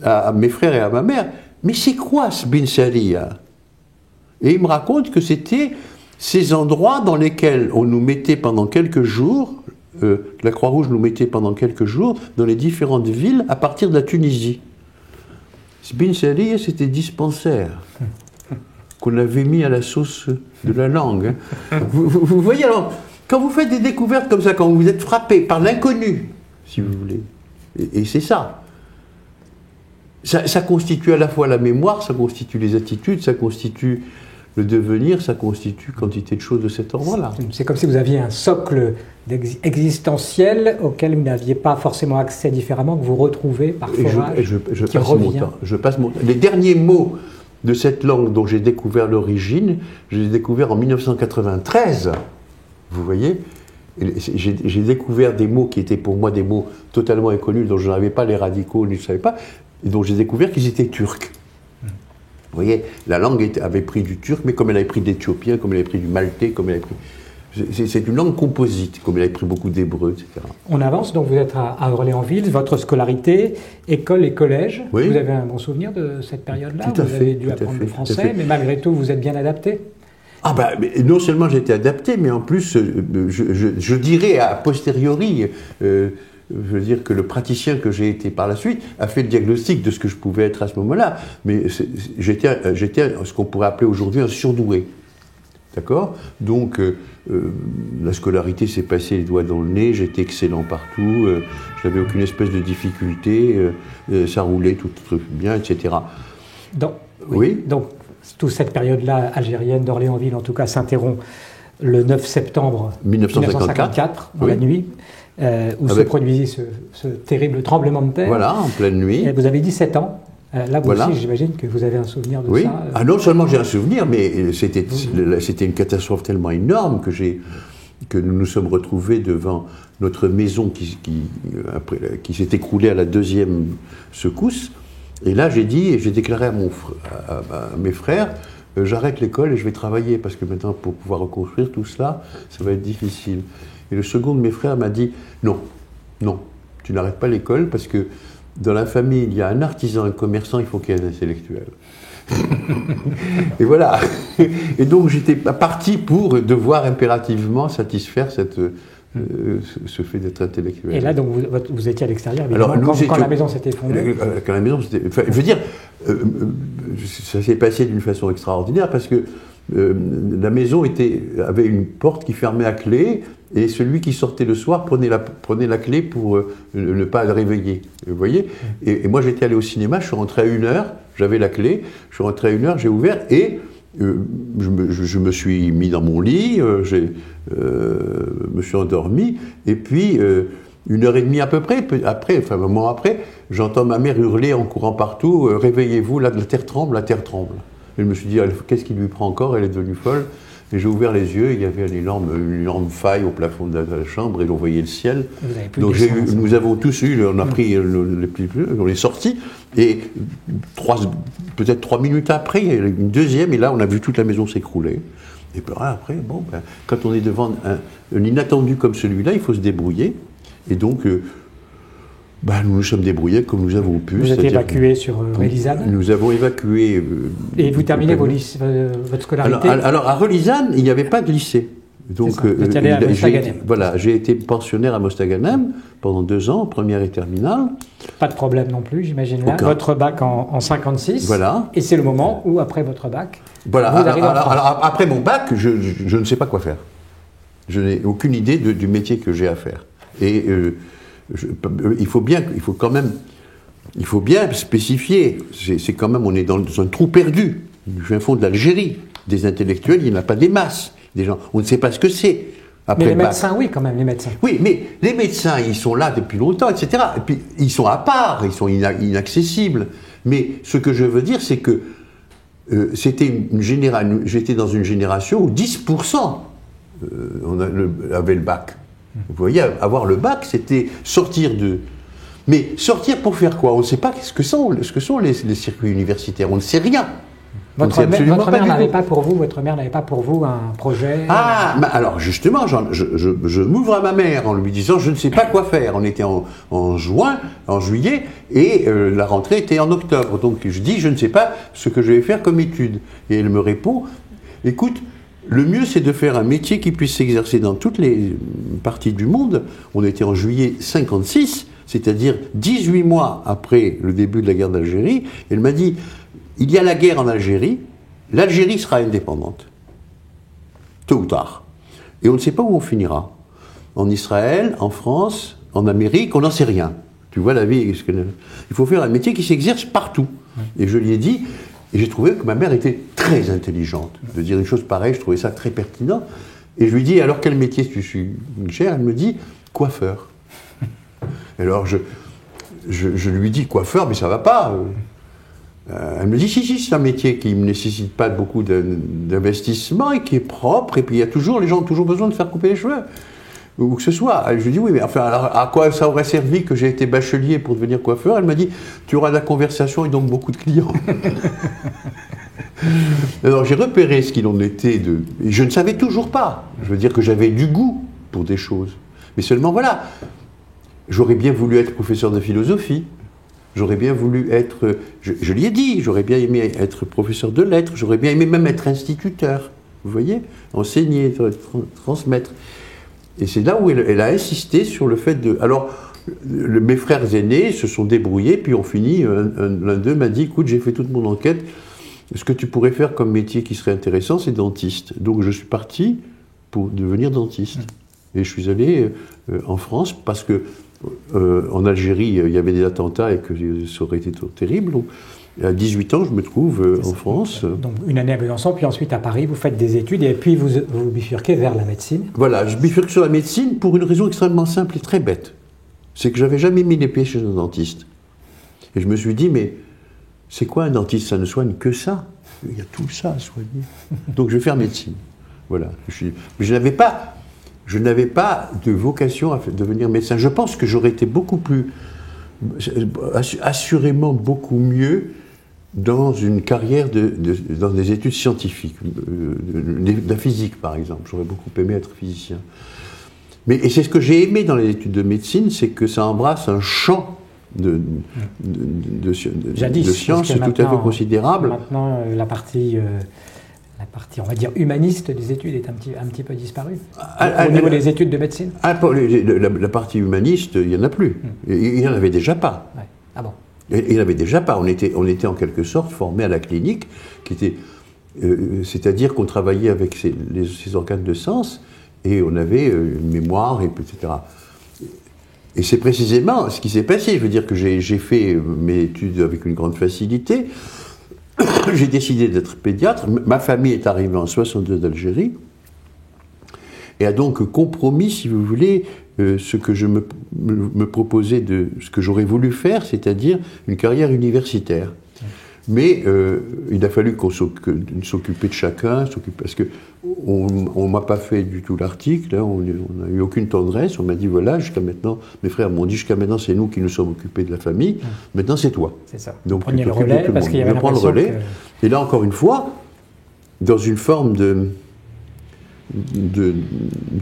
[SPEAKER 2] à mes frères et à ma mère, mais c'est quoi Sbinsaria? Et ils me racontent que c'était ces endroits dans lesquels on nous mettait pendant quelques jours, la Croix-Rouge nous mettait pendant quelques jours dans les différentes villes à partir de la Tunisie. Sbinsaria, c'était dispensaire, qu'on avait mis à la sauce de la langue. Vous voyez, alors, quand vous faites des découvertes comme ça, quand vous êtes frappé par l'inconnu, si vous voulez, et c'est ça. Ça constitue à la fois la mémoire, ça constitue les attitudes, ça constitue le devenir, ça constitue quantité de choses de cet ordre-là.
[SPEAKER 1] C'est comme si vous aviez un socle existentiel auquel vous n'aviez pas forcément accès différemment, que vous retrouvez par forage, qui revient.
[SPEAKER 2] Je passe mon temps. Les derniers mots de cette langue dont j'ai découvert l'origine, je les ai découverts en 1993, vous voyez. J'ai découvert des mots qui étaient pour moi des mots totalement inconnus, dont je n'avais pas les radicaux, je ne savais pas, et dont j'ai découvert qu'ils étaient turcs. Vous voyez, la langue avait pris du turc, mais comme elle avait pris de l'éthiopien, comme elle avait pris du maltais, comme elle avait pris... C'est une langue composite, comme elle avait pris beaucoup d'hébreu, etc.
[SPEAKER 1] On avance, donc vous êtes à Orléansville, votre scolarité, école et collège.
[SPEAKER 2] Oui.
[SPEAKER 1] Vous avez un bon souvenir de cette période-là?
[SPEAKER 2] Tout à fait.
[SPEAKER 1] Vous avez dû apprendre le français, mais malgré tout, vous êtes bien adapté?
[SPEAKER 2] Ah ben, non seulement j'étais adapté, mais en plus, je dirais a posteriori, je veux dire que le praticien que j'ai été par la suite a fait le diagnostic de ce que je pouvais être à ce moment-là. Mais j'étais ce qu'on pourrait appeler aujourd'hui un surdoué. D'accord? Donc, la scolarité s'est passée les doigts dans le nez, j'étais excellent partout, je n'avais aucune espèce de difficulté, ça roulait tout bien, etc.
[SPEAKER 1] Oui. Donc, toute cette période-là algérienne d'Orléansville, en tout cas, s'interrompt le 9 septembre 1954, dans la nuit, où se produisit ce terrible tremblement de terre.
[SPEAKER 2] Voilà, en pleine nuit.
[SPEAKER 1] Et vous avez 17 ans. Là, vous aussi, j'imagine que vous avez un souvenir de ça.
[SPEAKER 2] Ah, non seulement j'ai un souvenir, mais c'était une catastrophe tellement énorme que nous nous sommes retrouvés devant notre maison qui s'est écroulée à la deuxième secousse. Et là, j'ai déclaré à mes frères, j'arrête l'école et je vais travailler, parce que maintenant, pour pouvoir reconstruire tout cela, ça va être difficile. Et le second de mes frères m'a dit, non, tu n'arrêtes pas l'école, parce que dans la famille, il y a un artisan, un commerçant, il faut qu'il y ait un intellectuel. Et voilà. Et donc, j'étais parti pour devoir impérativtivement satisfaire ce fait d'être intellectuel.
[SPEAKER 1] Et là, donc, vous étiez à l'extérieur, quand la maison s'était effondrée.
[SPEAKER 2] Quand la maison s'était... Enfin, je veux dire, ça s'est passé d'une façon extraordinaire, parce que la maison avait une porte qui fermait à clé, et celui qui sortait le soir prenait la clé pour ne pas le réveiller. Vous voyez? Et moi, j'étais allé au cinéma, je suis rentré à 1h, j'avais la clé, je suis rentré à 1h, j'ai ouvert, et je me suis mis dans mon lit, me suis endormi, et puis 1h30 à peu près, un moment après, j'entends ma mère hurler en courant partout, réveillez-vous, la terre tremble, la terre tremble. Et je me suis dit, qu'est-ce qui lui prend encore? Elle est devenue folle. Et j'ai ouvert les yeux, il y avait une énorme faille au plafond de la chambre, et on voyait le ciel. Donc nous avons tous eu, on a pris on est sortis, et peut-être 3 minutes après, il y a une deuxième, et là on a vu toute la maison s'écrouler. Et puis après, quand on est devant un inattendu comme celui-là, il faut se débrouiller. Et donc, Nous nous sommes débrouillés comme nous avons pu.
[SPEAKER 1] Vous êtes évacué sur Relisane.
[SPEAKER 2] Nous avons évacué...
[SPEAKER 1] Et vous terminez votre scolarité.
[SPEAKER 2] Alors à Relisane, il n'y avait pas de lycée. Donc, j'ai été pensionnaire à Mostaganem pendant 2 ans, première et terminale.
[SPEAKER 1] Pas de problème non plus, j'imagine là. Votre bac en 56.
[SPEAKER 2] Voilà.
[SPEAKER 1] Et c'est le moment où, après votre bac,
[SPEAKER 2] voilà. Alors, après mon bac, je ne sais pas quoi faire. Je n'ai aucune idée du métier que j'ai à faire. Et il faut bien spécifier. C'est quand même, on est dans un trou perdu. Du fin fond de l'Algérie. Des intellectuels, il n'y en a pas des masses. Des gens, on ne sait pas ce que c'est.
[SPEAKER 1] Mais les médecins, oui, quand même, les médecins.
[SPEAKER 2] Oui, mais les médecins, ils sont là depuis longtemps, etc. Et puis, ils sont à part, ils sont inaccessibles. Mais ce que je veux dire, c'est que j'étais dans une génération où 10% avaient le bac. Vous voyez, avoir le bac, c'était sortir de... Mais sortir pour faire quoi? On ne sait pas ce que sont les circuits universitaires, on ne sait rien.
[SPEAKER 1] Votre mère n'avait pas pour vous un projet
[SPEAKER 2] Alors justement, je m'ouvre à ma mère en lui disant je ne sais pas quoi faire. On était en juillet, et la rentrée était en octobre. Donc je dis je ne sais pas ce que je vais faire comme étude. Et elle me répond, écoute, le mieux c'est de faire un métier qui puisse s'exercer dans toutes les parties du monde. On était en juillet 56, c'est-à-dire 18 mois après le début de la guerre d'Algérie. Elle m'a dit, il y a la guerre en Algérie, l'Algérie sera indépendante, tôt ou tard. Et on ne sait pas où on finira. En Israël, en France, en Amérique, on n'en sait rien. Tu vois la vie, il faut faire un métier qui s'exerce partout. Et je lui ai dit, et j'ai trouvé que ma mère était très intelligente. De dire une chose pareille, je trouvais ça très pertinent. Et je lui dis, alors quel métier tu suis cher? Elle me dit, coiffeur. Alors je lui dis, coiffeur, mais ça va pas. Elle me dit, si, c'est un métier qui ne nécessite pas beaucoup d'investissement et qui est propre, et puis les gens ont toujours besoin de faire couper les cheveux, ou que ce soit. Et je lui dis, oui, mais enfin, alors, à quoi ça aurait servi que j'ai été bachelier pour devenir coiffeur? Elle m'a dit, tu auras de la conversation et donc beaucoup de clients. Alors j'ai repéré ce qu'il en était et je ne savais toujours pas. Je veux dire que j'avais du goût pour des choses. Mais seulement voilà, j'aurais bien voulu être professeur de philosophie. J'aurais bien voulu être, je lui ai dit, j'aurais bien aimé être professeur de lettres, j'aurais bien aimé même être instituteur, vous voyez, enseigner, transmettre. Et c'est là où elle a insisté sur le fait de... Alors, mes frères aînés se sont débrouillés, puis on finit, l'un d'eux m'a dit, écoute, j'ai fait toute mon enquête, ce que tu pourrais faire comme métier qui serait intéressant, c'est dentiste. Donc je suis parti pour devenir dentiste. Et je suis allé en France parce que en Algérie, il y avait des attentats et que ça aurait été terrible. Donc, à 18 ans, je me trouve en France.
[SPEAKER 1] Donc une année à Besançon, puis ensuite à Paris, vous faites des études et puis vous bifurquez vers la médecine.
[SPEAKER 2] Voilà, je bifurque sur la médecine pour une raison extrêmement simple et très bête. C'est que j'avais jamais mis les pieds chez un dentiste. Et je me suis dit, mais c'est quoi un dentiste? Ça ne soigne que ça. Il y a tout ça à soigner. Donc je vais faire médecine. Voilà. Mais je n'avais pas de vocation à devenir médecin. Je pense que j'aurais été beaucoup plus, assurément beaucoup mieux dans une carrière dans des études scientifiques, de la physique par exemple. J'aurais beaucoup aimé être physicien. Et c'est ce que j'ai aimé dans les études de médecine, c'est que ça embrasse un champ de sciences tout à fait considérable.
[SPEAKER 1] Maintenant, la partie, on va dire, humaniste des études est un petit peu disparue au niveau des études de médecine.
[SPEAKER 2] La partie humaniste, il n'y en a plus. Il n'y en avait déjà pas.
[SPEAKER 1] Ouais. Ah bon?
[SPEAKER 2] Il n'y en avait déjà pas. On était en quelque sorte formés à la clinique, c'est-à-dire qu'on travaillait avec ces organes de sens, et on avait une mémoire, etc. Et c'est précisément ce qui s'est passé. Je veux dire que j'ai fait mes études avec une grande facilité. J'ai décidé d'être pédiatre. Ma famille est arrivée en 62 d'Algérie et a donc compromis, si vous voulez, ce que je me proposais ce que j'aurais voulu faire, c'est-à-dire une carrière universitaire. Mais il a fallu s'occuper de chacun, parce qu'on ne m'a pas fait du tout l'article, hein, on n'a eu aucune tendresse, on m'a dit voilà, jusqu'à maintenant, mes frères m'ont dit jusqu'à maintenant c'est nous qui nous sommes occupés de la famille, maintenant c'est toi.
[SPEAKER 1] C'est ça.
[SPEAKER 2] Donc
[SPEAKER 1] prenez le relais, parce qu'il y avait l'impression que...
[SPEAKER 2] Et là encore une fois, dans une forme de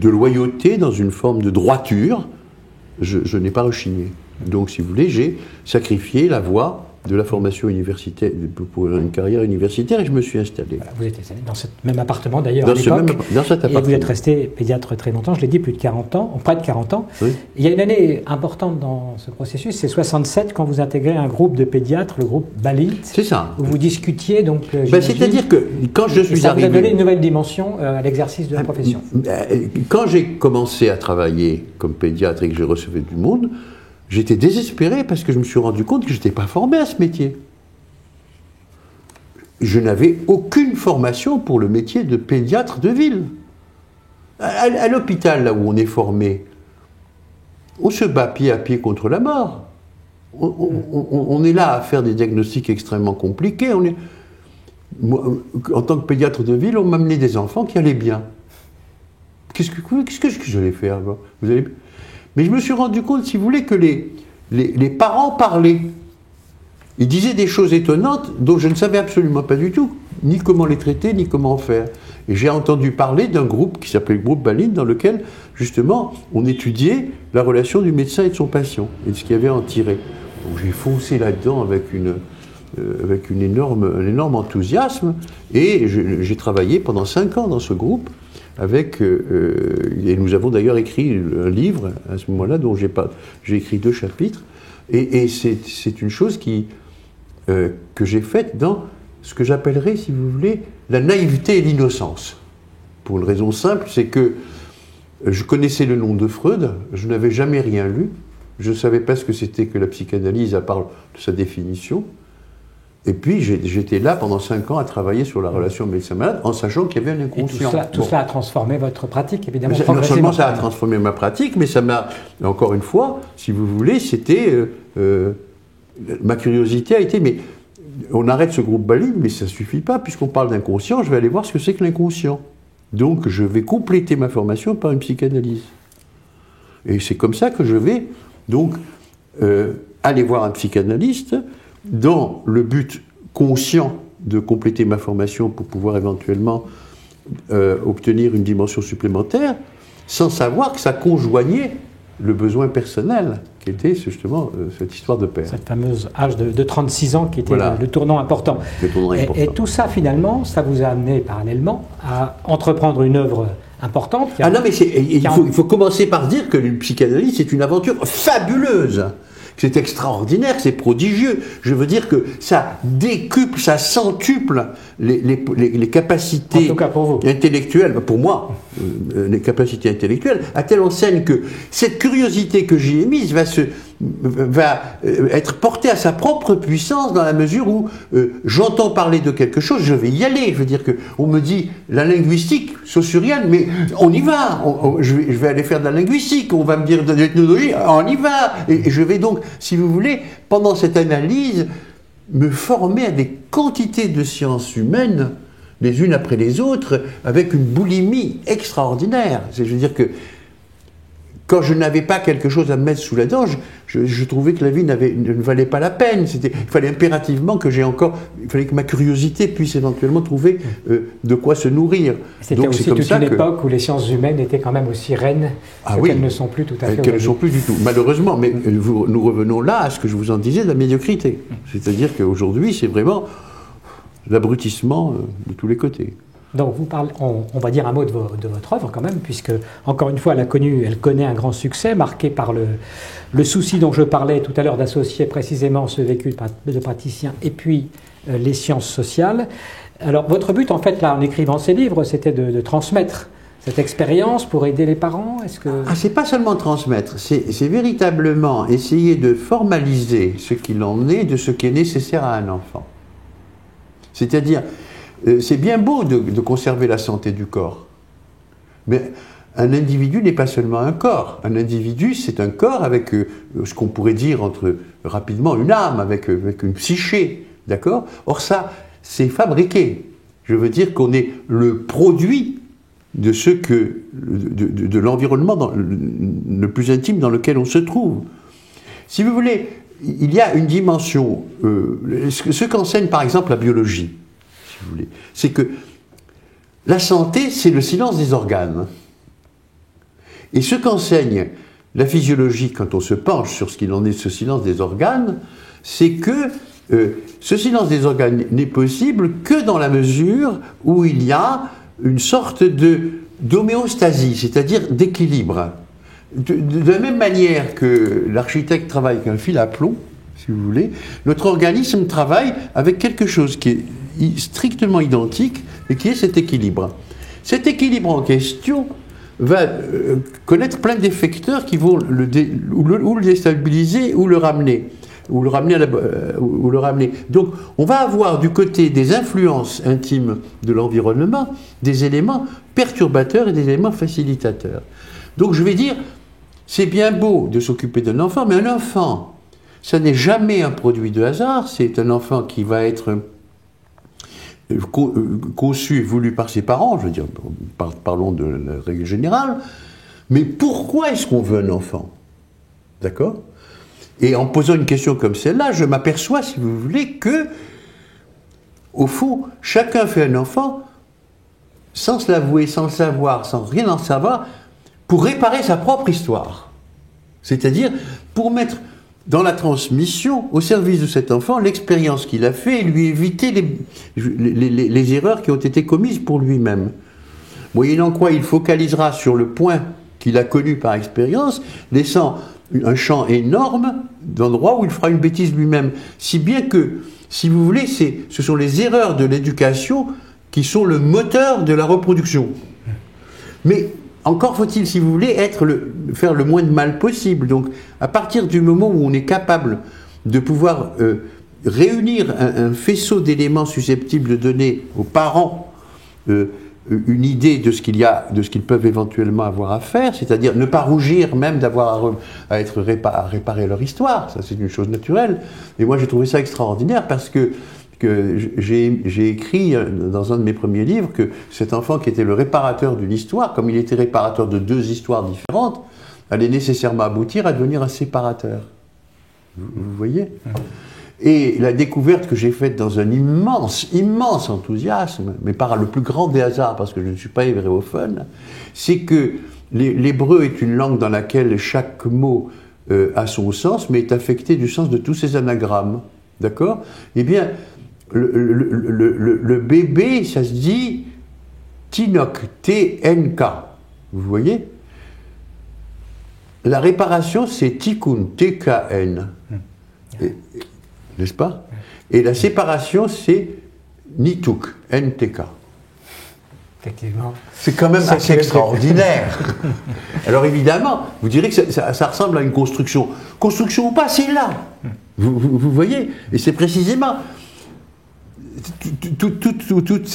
[SPEAKER 2] loyauté, dans une forme de droiture, je n'ai pas rechigné. Donc, si vous voulez, j'ai sacrifié la voie de la formation universitaire, pour une carrière universitaire, et je me suis installé.
[SPEAKER 1] Voilà, vous êtes installé dans ce même appartement d'ailleurs
[SPEAKER 2] Dans
[SPEAKER 1] à l'époque,
[SPEAKER 2] dans cet appartement.
[SPEAKER 1] et vous êtes resté pédiatre très longtemps, je l'ai dit, plus de 40 ans, près de 40 ans.
[SPEAKER 2] Oui.
[SPEAKER 1] Il y a une année importante dans ce processus, c'est 67, quand vous intégrez un groupe de pédiatres, le groupe Balit.
[SPEAKER 2] C'est ça.
[SPEAKER 1] Où vous discutiez donc...
[SPEAKER 2] c'est-à-dire que quand je suis
[SPEAKER 1] ça
[SPEAKER 2] arrivé...
[SPEAKER 1] vous a donné une nouvelle dimension à l'exercice de la profession.
[SPEAKER 2] Quand j'ai commencé à travailler comme pédiatre et que je recevais du monde, j'étais désespéré parce que je me suis rendu compte que je n'étais pas formé à ce métier. Je n'avais aucune formation pour le métier de pédiatre de ville. À l'hôpital, là où on est formé, on se bat pied à pied contre la mort. On est là à faire des diagnostics extrêmement compliqués. Moi, en tant que pédiatre de ville, on m'a amené des enfants qui allaient bien. Qu'est-ce que j'allais faire, Mais je me suis rendu compte, si vous voulez, que les parents parlaient. Ils disaient des choses étonnantes dont je ne savais absolument pas du tout, ni comment les traiter, ni comment faire. Et j'ai entendu parler d'un groupe qui s'appelait le groupe Balit, dans lequel, justement, on étudiait la relation du médecin et de son patient, et de ce qu'il y avait à en tirer. Donc j'ai foncé là-dedans avec un énorme enthousiasme, et j'ai travaillé pendant 5 ans dans ce groupe, et nous avons d'ailleurs écrit un livre, à ce moment-là, dont j'ai écrit 2 chapitres, et c'est une chose que j'ai faite dans ce que j'appellerais, si vous voulez, la naïveté et l'innocence. Pour une raison simple, c'est que je connaissais le nom de Freud, je n'avais jamais rien lu, je ne savais pas ce que c'était que la psychanalyse à part de sa définition, et puis j'étais là pendant 5 ans à travailler sur la relation médecin-malade en sachant qu'il y avait un inconscient.
[SPEAKER 1] Et tout cela a transformé votre pratique, évidemment.
[SPEAKER 2] Non seulement ça a transformé ma pratique, mais ça m'a, encore une fois, si vous voulez, c'était... ma curiosité a été, mais on arrête ce groupe Balit, mais ça ne suffit pas, puisqu'on parle d'inconscient, je vais aller voir ce que c'est que l'inconscient. Donc je vais compléter ma formation par une psychanalyse. Et c'est comme ça que je vais donc aller voir un psychanalyste dans le but conscient de compléter ma formation pour pouvoir éventuellement obtenir une dimension supplémentaire, sans savoir que ça conjoignait le besoin personnel, qui était justement cette histoire de père.
[SPEAKER 1] Cette fameuse âge de 36 ans qui était
[SPEAKER 2] voilà.
[SPEAKER 1] le tournant important. Et tout ça, finalement, ça vous a amené parallèlement à entreprendre une œuvre importante.
[SPEAKER 2] Non, mais il faut commencer par dire que le psychanalyse, c'est une aventure fabuleuse. C'est extraordinaire, c'est prodigieux. Je veux dire que ça décuple, ça centuple les capacités
[SPEAKER 1] en tout cas pour vous.
[SPEAKER 2] Intellectuelles, pour moi, les capacités intellectuelles, à telle enseigne que cette curiosité que j'ai émise va être portée à sa propre puissance dans la mesure où j'entends parler de quelque chose, je vais y aller. Je veux dire que on me dit la linguistique saussurienne, mais on y va. Je vais aller faire de la linguistique. On va me dire de l'ethnologie, on y va. Et je vais donc, si vous voulez, pendant cette analyse, me former à des quantités de sciences humaines, les unes après les autres, avec une boulimie extraordinaire. Je veux dire que quand je n'avais pas quelque chose à me mettre sous la dent, je trouvais que la vie ne valait pas la peine. Il fallait impérativement que il fallait que ma curiosité puisse éventuellement trouver de quoi se nourrir.
[SPEAKER 1] C'était aussi toute une époque où les sciences humaines étaient quand même aussi reines, qu'elles ne sont plus tout à fait.
[SPEAKER 2] Qu'elles ne sont plus du tout, malheureusement. Mais nous revenons là à ce que je vous en disais, de la médiocrité. C'est-à-dire qu'aujourd'hui, c'est vraiment l'abrutissement de tous les côtés.
[SPEAKER 1] Donc vous parlez, on va dire un mot de votre œuvre quand même, puisque encore une fois elle connaît un grand succès, marqué par le souci dont je parlais tout à l'heure d'associer précisément ce vécu de praticien et puis les sciences sociales. Alors votre but en fait là en écrivant ces livres, c'était de transmettre cette expérience pour aider les parents.
[SPEAKER 2] C'est pas seulement transmettre, c'est véritablement essayer de formaliser ce qu'il en est de ce qui est nécessaire à un enfant. C'est-à-dire, c'est bien beau de conserver la santé du corps, mais un individu n'est pas seulement un corps. Un individu, c'est un corps avec ce qu'on pourrait dire rapidement une âme, avec une psyché, d'accord ? Or ça, c'est fabriqué. Je veux dire qu'on est le produit de de l'environnement le plus intime dans lequel on se trouve. Si vous voulez, il y a une dimension, ce qu'enseigne par exemple la biologie, si vous voulez, c'est que la santé, c'est le silence des organes. Et ce qu'enseigne la physiologie, quand on se penche sur ce qu'il en est de ce silence des organes, c'est que ce silence des organes n'est possible que dans la mesure où il y a une sorte d'homéostasie, c'est-à-dire d'équilibre. De la même manière que l'architecte travaille avec un fil à plomb, si vous voulez, notre organisme travaille avec quelque chose qui est strictement identique et qui est cet équilibre. Cet équilibre en question va connaître plein d'effecteurs qui vont le déstabiliser ou le ramener. Ou le ramener. Donc, on va avoir du côté des influences intimes de l'environnement des éléments perturbateurs et des éléments facilitateurs. Donc, je vais dire, c'est bien beau de s'occuper d'un enfant, mais un enfant, ça n'est jamais un produit de hasard, c'est un enfant qui va être conçu et voulu par ses parents, je veux dire, parlons de la règle générale, mais pourquoi est-ce qu'on veut un enfant? D'accord? Et en posant une question comme celle-là, je m'aperçois, si vous voulez, que, au fond, chacun fait un enfant sans se l'avouer, sans le savoir, sans rien en savoir, pour réparer sa propre histoire. C'est-à-dire pour mettre dans la transmission, au service de cet enfant, l'expérience qu'il a fait et lui éviter les erreurs qui ont été commises pour lui-même. Moyennant quoi, il focalisera sur le point qu'il a connu par expérience, laissant un champ énorme d'endroits où il fera une bêtise lui-même. Si bien que, si vous voulez, ce sont les erreurs de l'éducation qui sont le moteur de la reproduction. Mais encore faut-il, si vous voulez, faire le moins de mal possible. Donc, à partir du moment où on est capable de pouvoir réunir un faisceau d'éléments susceptibles de donner aux parents une idée de ce qu'ils peuvent éventuellement avoir à faire, c'est-à-dire ne pas rougir même d'avoir à réparer leur histoire, ça c'est une chose naturelle. Et moi j'ai trouvé ça extraordinaire parce que j'ai écrit dans un de mes premiers livres que cet enfant qui était le réparateur d'une histoire, comme il était réparateur de deux histoires différentes, allait nécessairement aboutir à devenir un séparateur. Vous voyez ? Et la découverte que j'ai faite dans un immense enthousiasme, mais par le plus grand des hasards, parce que je ne suis pas hébréophone, c'est que l'hébreu est une langue dans laquelle chaque mot a son sens, mais est affecté du sens de tous ses anagrammes. D'accord ? Eh bien, le bébé, ça se dit Tinok, T-N-K. Vous voyez ? La réparation, c'est Tikkun, T-K-N. N'est-ce pas? Et la séparation, c'est Nituk, N-T-K.
[SPEAKER 1] Effectivement.
[SPEAKER 2] C'est quand même assez extraordinaire. Alors évidemment, vous direz que ça ressemble à une construction. Construction ou pas, c'est là. Vous voyez? Et c'est précisément toute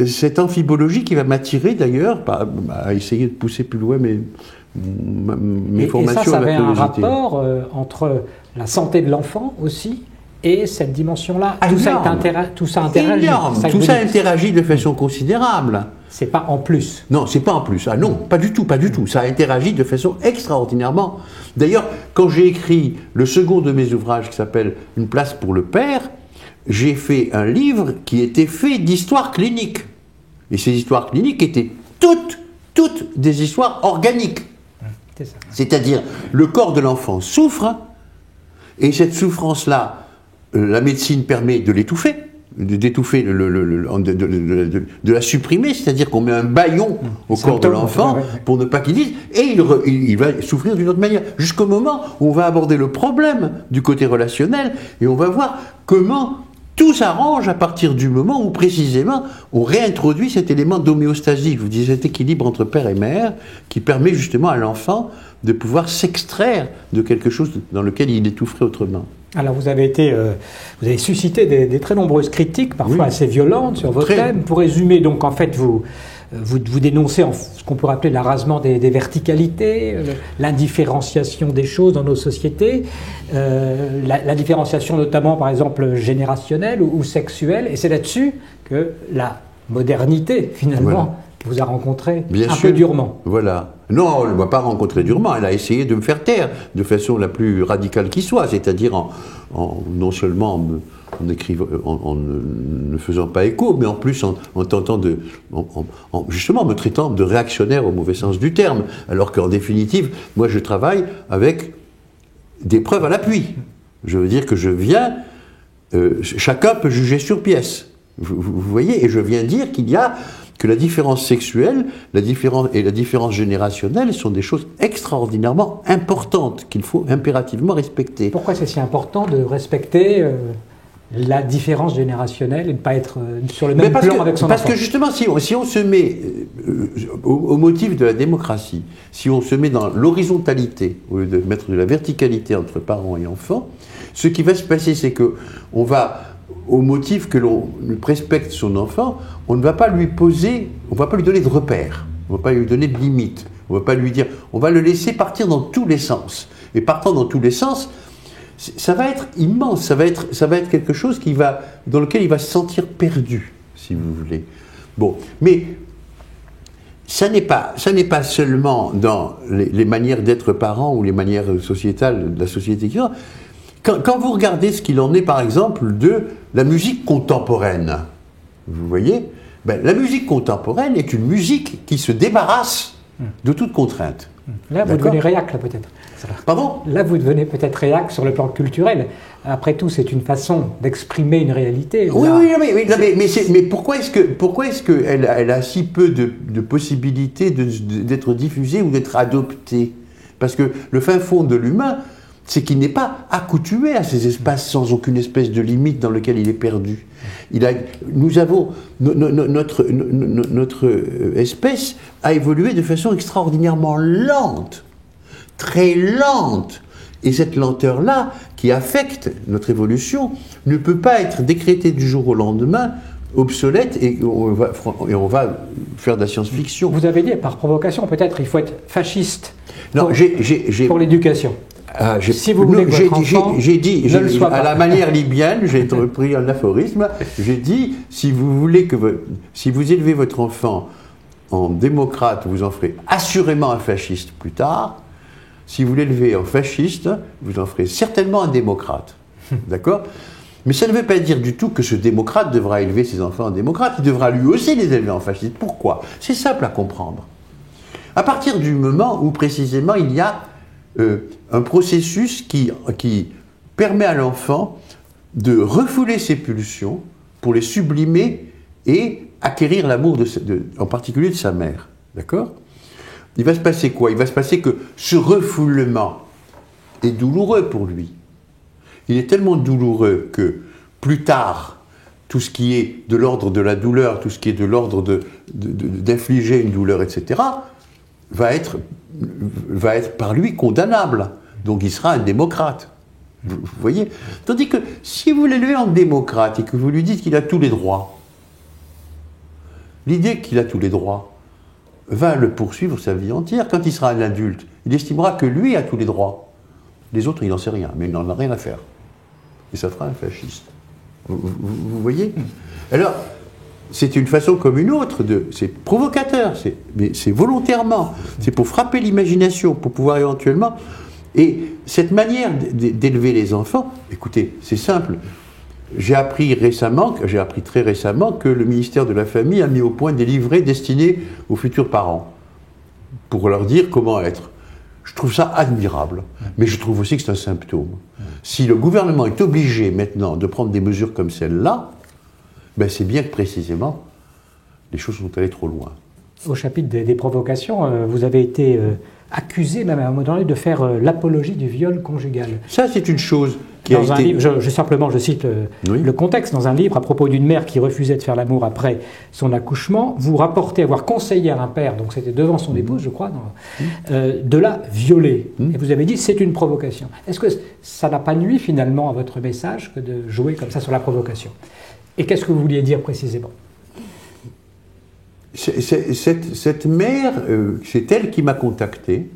[SPEAKER 2] cette amphibologie qui va m'attirer d'ailleurs à essayer de pousser plus loin mes formations.
[SPEAKER 1] Et ça avait
[SPEAKER 2] avec
[SPEAKER 1] un rapport entre la santé de l'enfant aussi et cette dimension-là. Tout ça interagit.
[SPEAKER 2] Énorme. Tout ça interagit de façon considérable.
[SPEAKER 1] C'est pas en plus.
[SPEAKER 2] Non, c'est pas en plus. Ah non, pas du tout, pas du tout. Ça interagit de façon extraordinairement. D'ailleurs, quand j'ai écrit le second de mes ouvrages qui s'appelle Une place pour le père, j'ai fait un livre qui était fait d'histoires cliniques. Et ces histoires cliniques étaient toutes des histoires organiques.
[SPEAKER 1] C'est ça.
[SPEAKER 2] C'est-à-dire, le corps de l'enfant souffre, et cette souffrance-là, la médecine permet de l'étouffer, d'étouffer, de la supprimer, c'est-à-dire qu'on met un bâillon au corps de l'enfant pour ne pas qu'il dise, et il va souffrir d'une autre manière, jusqu'au moment où on va aborder le problème du côté relationnel, et on va voir comment tout s'arrange à partir du moment où précisément on réintroduit cet élément d'homéostasie, je vous dis cet équilibre entre père et mère, qui permet justement à l'enfant de pouvoir s'extraire de quelque chose dans lequel il étoufferait autrement.
[SPEAKER 1] Alors vous avez suscité des très nombreuses critiques, parfois assez violentes, sur vos thèmes. Pour résumer, donc en fait vous dénoncez ce qu'on pourrait appeler l'arasement des verticalités, l'indifférenciation des choses dans nos sociétés, la différenciation notamment par exemple générationnelle ou sexuelle, et c'est là-dessus que la modernité finalement vous a rencontré peu durement.
[SPEAKER 2] Voilà. Non, elle ne m'a pas rencontré durement, elle a essayé de me faire taire de façon la plus radicale qui soit, c'est-à-dire en non seulement en ne faisant pas écho, mais en plus en tentant justement me traitant de réactionnaire au mauvais sens du terme, alors qu'en définitive, moi je travaille avec des preuves à l'appui. Je veux dire que je viens, chacun peut juger sur pièce, vous voyez, et je viens dire que la différence sexuelle et la différence générationnelle sont des choses extraordinairement importantes qu'il faut impérativement respecter.
[SPEAKER 1] Pourquoi c'est si important de respecter la différence générationnelle et de ne pas être sur le même plan avec son enfant?
[SPEAKER 2] Parce que justement, si on se met au motif de la démocratie, si on se met dans l'horizontalité au lieu de mettre de la verticalité entre parents et enfants, ce qui va se passer, c'est que on va, au motif que l'on respecte son enfant, on ne va pas lui donner de repères, on ne va pas lui donner de limites, on ne va pas lui dire, on va le laisser partir dans tous les sens. Et partant dans tous les sens, ça va être immense, ça va être quelque chose dans lequel il va se sentir perdu, si vous voulez. Bon, mais ça n'est pas seulement dans les manières d'être parent ou les manières sociétales de la société qui sont. Quand vous regardez ce qu'il en est, par exemple, de la musique contemporaine, vous voyez, la musique contemporaine est une musique qui se débarrasse de toute contrainte.
[SPEAKER 1] Là, vous devenez réac, là, peut-être.
[SPEAKER 2] Pardon ?
[SPEAKER 1] Là, vous devenez peut-être réac sur le plan culturel. Après tout, c'est une façon d'exprimer une réalité.
[SPEAKER 2] Oui, mais pourquoi est-ce qu'elle a si peu de possibilités d'être diffusée ou d'être adoptée ? Parce que le fin fond de l'humain, c'est qu'il n'est pas accoutumé à ces espaces sans aucune espèce de limite dans lequel il est perdu. Nous avons notre espèce a évolué de façon extraordinairement lente, très lente, et cette lenteur-là qui affecte notre évolution ne peut pas être décrétée du jour au lendemain obsolète et on va faire de la science-fiction.
[SPEAKER 1] Vous avez dit par provocation peut-être il faut être fasciste pour l'éducation.
[SPEAKER 2] Si vous voulez que votre enfant ne le soit pas. À la manière libyenne, j'ai repris un aphorisme, j'ai dit, si vous élevez votre enfant en démocrate, vous en ferez assurément un fasciste plus tard. Si vous l'élevez en fasciste, vous en ferez certainement un démocrate. D'accord ? Mais ça ne veut pas dire du tout que ce démocrate devra élever ses enfants en démocrate, il devra lui aussi les élever en fasciste. Pourquoi ? C'est simple à comprendre. À partir du moment où précisément il y a un processus qui permet à l'enfant de refouler ses pulsions pour les sublimer et acquérir l'amour en particulier de sa mère. D'accord ? Il va se passer quoi ? Il va se passer que ce refoulement est douloureux pour lui. Il est tellement douloureux que plus tard, tout ce qui est de l'ordre de la douleur, tout ce qui est de l'ordre d'infliger une douleur, etc., va être par lui condamnable. Donc il sera un démocrate. Vous voyez ? Tandis que si vous l'élevez en démocrate et que vous lui dites qu'il a tous les droits, l'idée qu'il a tous les droits va le poursuivre sa vie entière. Quand il sera un adulte, il estimera que lui a tous les droits. Les autres, il n'en sait rien, mais il n'en a rien à faire. Et ça fera un fasciste. Vous voyez ? Alors, c'est une façon comme une autre c'est provocateur, mais c'est volontairement, c'est pour frapper l'imagination, pour pouvoir éventuellement... Et cette manière d'élever les enfants, écoutez, c'est simple. J'ai appris très récemment que le ministère de la Famille a mis au point des livrets destinés aux futurs parents, pour leur dire comment être. Je trouve ça admirable, mais je trouve aussi que c'est un symptôme. Si le gouvernement est obligé maintenant de prendre des mesures comme celle-là, c'est bien que précisément, les choses sont allées trop loin.
[SPEAKER 1] Au chapitre des provocations, vous avez été accusé, même à un moment donné, de faire l'apologie du viol conjugal.
[SPEAKER 2] Ça, c'est une chose qui
[SPEAKER 1] dans un livre, je cite le contexte, dans un livre à propos d'une mère qui refusait de faire l'amour après son accouchement, vous rapportez avoir conseillé à un père, donc c'était devant son épouse, je crois, de la violer. Et vous avez dit, c'est une provocation. Est-ce que ça n'a pas nui finalement à votre message que de jouer comme ça sur la provocation ? Et qu'est-ce que vous vouliez dire précisément ?
[SPEAKER 2] Cette mère, c'est elle qui m'a contacté.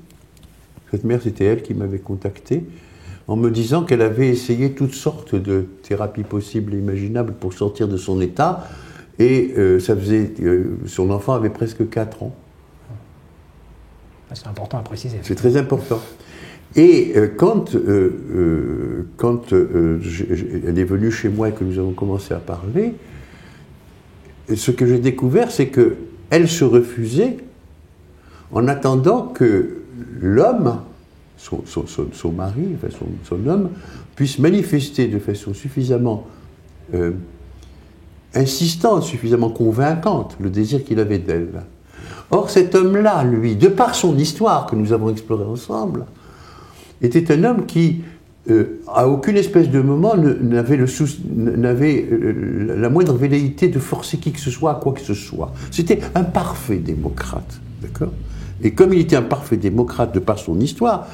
[SPEAKER 2] Cette mère, c'était elle qui m'avait contacté en me disant qu'elle avait essayé toutes sortes de thérapies possibles et imaginables pour sortir de son état. Et son enfant avait presque 4 ans.
[SPEAKER 1] C'est important à préciser.
[SPEAKER 2] C'est très important. Et quand elle est venue chez moi et que nous avons commencé à parler, ce que j'ai découvert, c'est qu'elle se refusait en attendant que l'homme, son mari, enfin son homme, puisse manifester de façon suffisamment insistante, suffisamment convaincante le désir qu'il avait d'elle. Or, cet homme-là, lui, de par son histoire que nous avons explorée ensemble, était un homme qui, à aucune espèce de moment, n'avait la moindre velléité de forcer qui que ce soit à quoi que ce soit. C'était un parfait démocrate, d'accord ? Et comme il était un parfait démocrate de par son histoire,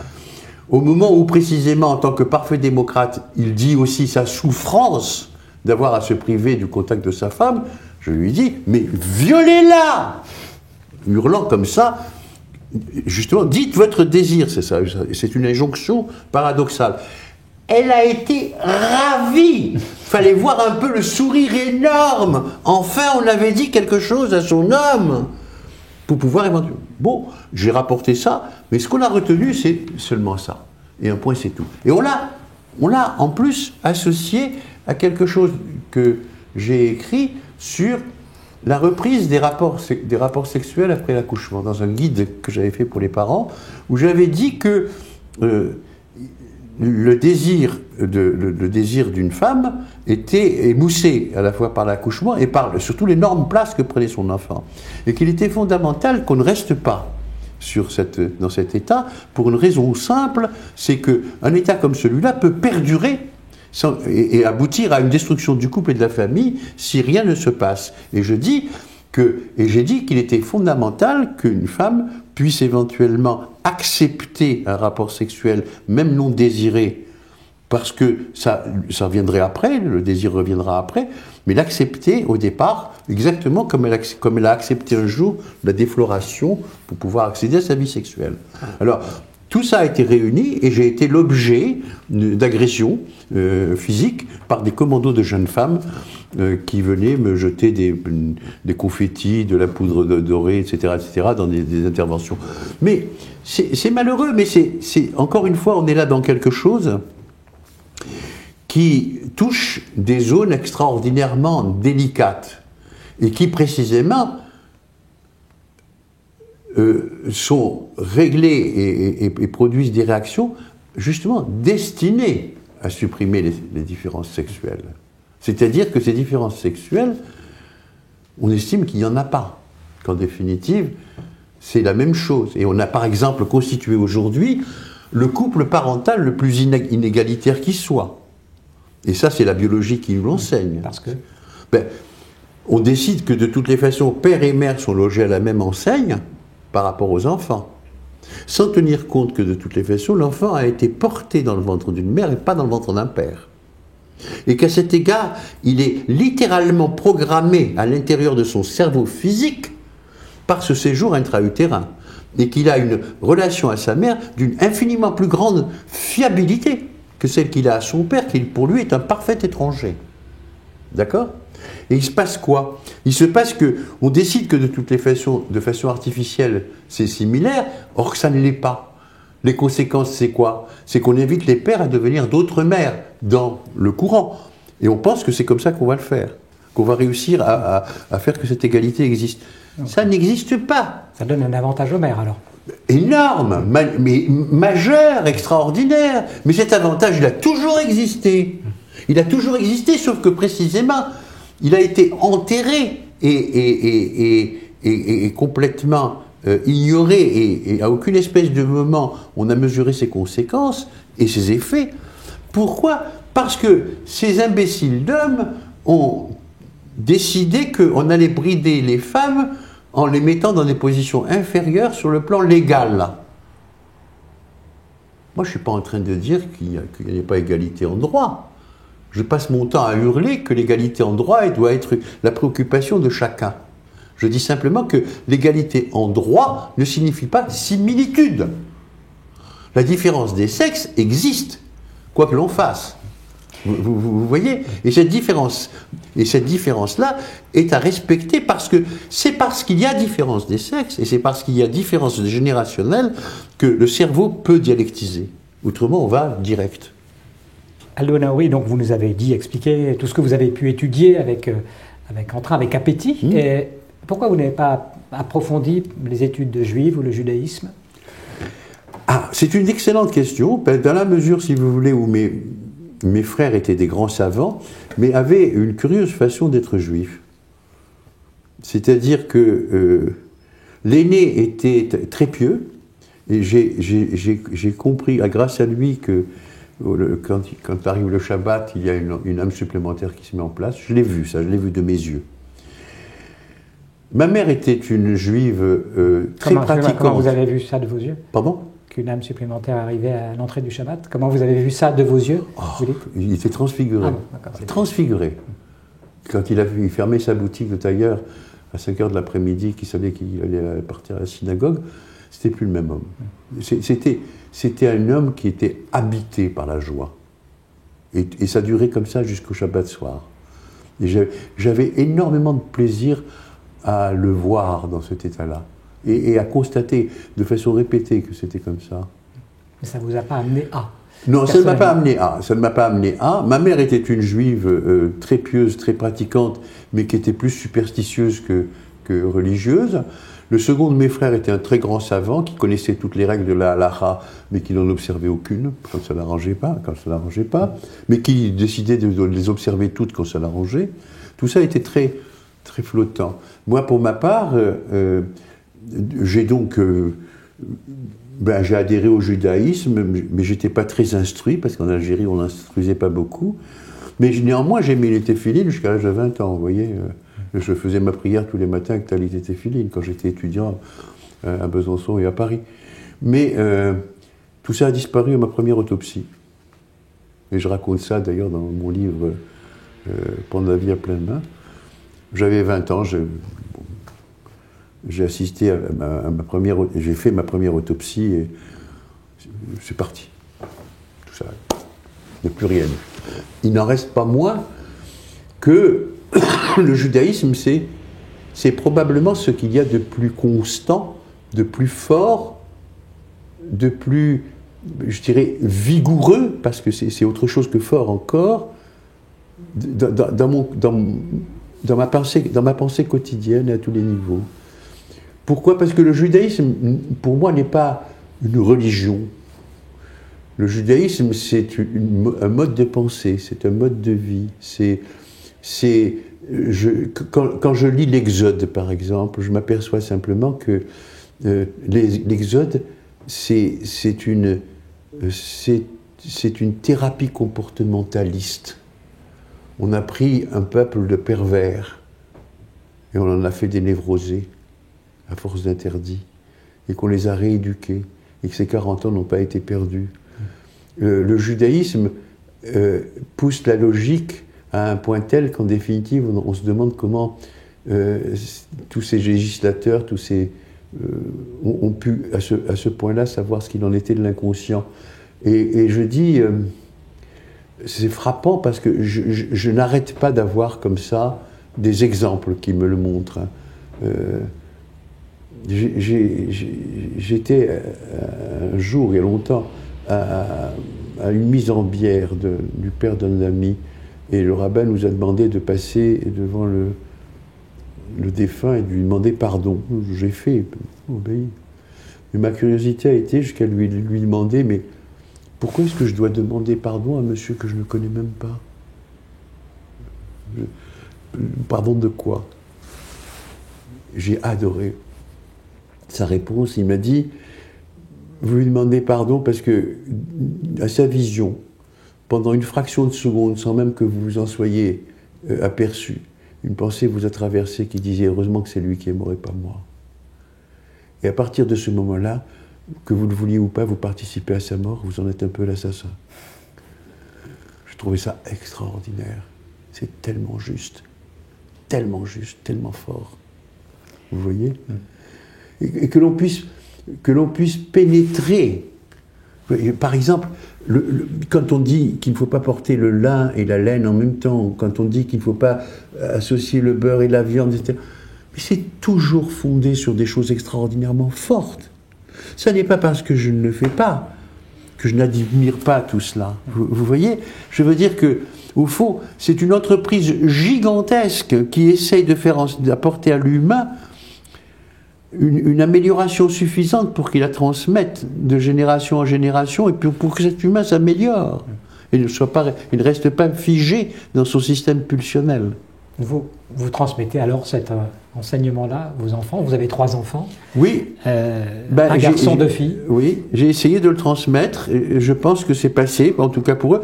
[SPEAKER 2] au moment où précisément, en tant que parfait démocrate, il dit aussi sa souffrance d'avoir à se priver du contact de sa femme, je lui dis, mais violez-la ! Hurlant comme ça, justement, dites votre désir, c'est ça, c'est une injonction paradoxale. Elle a été ravie. Fallait voir un peu le sourire énorme. Enfin, on avait dit quelque chose à son homme pour pouvoir éventuellement. Bon, j'ai rapporté ça, mais ce qu'on a retenu, c'est seulement ça. Et un point, c'est tout. Et on l'a en plus associé à quelque chose que j'ai écrit sur la reprise des rapports sexuels après l'accouchement, dans un guide que j'avais fait pour les parents, où j'avais dit que le désir d'une femme était émoussé à la fois par l'accouchement et par surtout l'énorme place que prenait son enfant. Et qu'il était fondamental qu'on ne reste pas dans cet état, pour une raison simple, c'est qu'un état comme celui-là peut perdurer et aboutir à une destruction du couple et de la famille si rien ne se passe. Et j'ai dit qu'il était fondamental qu'une femme puisse éventuellement accepter un rapport sexuel, même non désiré, parce que ça viendrait après, le désir reviendra après, mais l'accepter au départ, exactement comme elle a accepté un jour la défloration pour pouvoir accéder à sa vie sexuelle. Alors, tout ça a été réuni et j'ai été l'objet d'agressions physiques par des commandos de jeunes femmes qui venaient me jeter des confettis, de la poudre dorée, etc., dans des interventions. Mais c'est malheureux, mais encore une fois, on est là dans quelque chose qui touche des zones extraordinairement délicates et qui précisément sont réglées et produisent des réactions justement destinées à supprimer les différences sexuelles. C'est-à-dire que ces différences sexuelles, on estime qu'il n'y en a pas, qu'en définitive, c'est la même chose. Et on a par exemple constitué aujourd'hui le couple parental le plus inégalitaire qui soit. Et ça, c'est la biologie qui nous l'enseigne.
[SPEAKER 1] Parce que
[SPEAKER 2] on décide que de toutes les façons, père et mère sont logés à la même enseigne par rapport aux enfants, sans tenir compte que de toutes les façons, l'enfant a été porté dans le ventre d'une mère et pas dans le ventre d'un père. Et qu'à cet égard, il est littéralement programmé à l'intérieur de son cerveau physique par ce séjour intra-utérin. Et qu'il a une relation à sa mère d'une infiniment plus grande fiabilité que celle qu'il a à son père, qui pour lui est un parfait étranger. D'accord ? Et il se passe quoi ? Il se passe qu'on décide que de toutes les façons, de façon artificielle, c'est similaire, or que ça ne l'est pas. Les conséquences, c'est quoi ? C'est qu'on invite les pères à devenir d'autres mères dans le courant. Et on pense que c'est comme ça qu'on va le faire, qu'on va réussir à faire que cette égalité existe. Ça n'existe pas.
[SPEAKER 1] Ça donne un avantage aux mères, alors.
[SPEAKER 2] Énorme, mais majeur, extraordinaire. Mais cet avantage, il a toujours existé. Il a toujours existé, sauf que précisément, il a été enterré et complètement ignoré, et à aucune espèce de moment on a mesuré ses conséquences et ses effets. Pourquoi ? Parce que ces imbéciles d'hommes ont décidé qu'on allait brider les femmes en les mettant dans des positions inférieures sur le plan légal. Moi, je ne suis pas en train de dire qu'il n'y a pas égalité en droit. Je passe mon temps à hurler que l'égalité en droit elle doit être la préoccupation de chacun. Je dis simplement que l'égalité en droit ne signifie pas similitude. La différence des sexes existe, quoi que l'on fasse. Vous voyez ? Et cette différence-là est à respecter parce que c'est parce qu'il y a différence des sexes et c'est parce qu'il y a différence générationnelle que le cerveau peut dialectiser. Autrement, on va direct.
[SPEAKER 1] Aldo Naouri, donc vous nous avez expliqué tout ce que vous avez pu étudier avec entrain, avec appétit. Et pourquoi vous n'avez pas approfondi les études de juifs ou le judaïsme?
[SPEAKER 2] Ah, c'est une excellente question. Dans la mesure, si vous voulez, où mes frères étaient des grands savants, mais avaient une curieuse façon d'être juifs. C'est-à-dire que l'aîné était très pieux, et j'ai compris, grâce à lui, que quand arrive le Shabbat, il y a une âme supplémentaire qui se met en place. Je l'ai vu, ça, je l'ai vu de mes yeux. Ma mère était une juive très pratiquante.
[SPEAKER 1] Comment vous avez vu ça de vos yeux?
[SPEAKER 2] Pardon?
[SPEAKER 1] Qu'une âme supplémentaire arrivait à l'entrée du Shabbat. Comment vous avez vu ça de vos yeux?
[SPEAKER 2] Il était transfiguré. Transfiguré. Quand il fermait sa boutique de tailleur à 5 h de l'après-midi, qu'il savait qu'il allait partir à la synagogue, c'était plus le même homme. C'était un homme qui était habité par la joie. Et ça durait comme ça jusqu'au Shabbat soir. Et j'avais énormément de plaisir à le voir dans cet état-là. Et à constater de façon répétée que c'était comme ça.
[SPEAKER 1] Mais ça ne vous a pas amené à?
[SPEAKER 2] Non, ça ne m'a pas amené à. Ça ne m'a pas amené à. Ma mère était une juive très pieuse, très pratiquante, mais qui était plus superstitieuse que religieuse. Le second de mes frères était un très grand savant qui connaissait toutes les règles de la halacha, mais qui n'en observait aucune quand ça l'arrangeait pas, mais qui décidait de les observer toutes quand ça l'arrangeait. Tout ça était très, très flottant. Moi, pour ma part, j'ai donc j'ai adhéré au judaïsme, mais j'étais pas très instruit, parce qu'en Algérie, on n'instruisait pas beaucoup. Mais néanmoins, j'ai mis les téphilines jusqu'à l'âge de 20 ans, vous voyez. Je faisais ma prière tous les matins avec talit et téphilines, quand j'étais étudiant à Besançon et à Paris. Mais tout ça a disparu à ma première autopsie. Et je raconte ça d'ailleurs dans mon livre Prendre la vie à pleines mains. J'avais 20 ans, j'ai assisté à ma première, j'ai fait ma première autopsie et c'est parti. Tout ça, il n'y a plus rien. Il n'en reste pas moins que le judaïsme, c'est probablement ce qu'il y a de plus constant, de plus fort, de plus, je dirais, vigoureux, parce que c'est autre chose que fort encore, dans ma pensée quotidienne à tous les niveaux. Pourquoi? Parce que le judaïsme, pour moi, n'est pas une religion. Le judaïsme, c'est un mode de pensée, c'est un mode de vie. Quand je lis l'Exode, par exemple, je m'aperçois simplement que l'Exode, c'est une thérapie comportementaliste. On a pris un peuple de pervers et on en a fait des névrosés à force d'interdits, et qu'on les a rééduqués, et que ces 40 ans n'ont pas été perdus. Le judaïsme pousse la logique à un point tel qu'en définitive, on se demande comment tous ces législateurs, ont pu à ce point-là savoir ce qu'il en était de l'inconscient. Et je dis, c'est frappant parce que je n'arrête pas d'avoir comme ça des exemples qui me le montrent. J'étais un jour, il y a longtemps, à une mise en bière du père d'un ami, et le rabbin nous a demandé de passer devant le défunt et de lui demander pardon. J'ai fait, obéi. Mais ma curiosité a été jusqu'à lui demander, mais pourquoi est-ce que je dois demander pardon à un monsieur que je ne connais même pas? Pardon de quoi? J'ai adoré sa réponse. Il m'a dit, vous lui demandez pardon parce que, à sa vision, pendant une fraction de seconde, sans même que vous vous en soyez aperçu, une pensée vous a traversé qui disait, heureusement que c'est lui qui est mort et pas moi. Et à partir de ce moment-là, que vous le vouliez ou pas, vous participez à sa mort, vous en êtes un peu l'assassin. Je trouvais ça extraordinaire. C'est tellement juste, tellement fort. Vous voyez? Et que l'on puisse pénétrer. Par exemple, quand on dit qu'il ne faut pas porter le lin et la laine en même temps, quand on dit qu'il ne faut pas associer le beurre et la viande, etc., mais c'est toujours fondé sur des choses extraordinairement fortes. Ça n'est pas parce que je ne le fais pas que je n'admire pas tout cela. Vous voyez? Je veux dire que, au fond, c'est une entreprise gigantesque qui essaye d'apporter à l'humain une amélioration suffisante pour qu'il la transmette de génération en génération et pour que cet humain s'améliore et ne reste pas figé dans son système pulsionnel.
[SPEAKER 1] Vous transmettez alors cet enseignement-là à vos enfants. Vous avez 3 enfants.
[SPEAKER 2] Oui.
[SPEAKER 1] Un garçon, 2 filles.
[SPEAKER 2] Oui, j'ai essayé de le transmettre. Et je pense que c'est passé, en tout cas pour eux.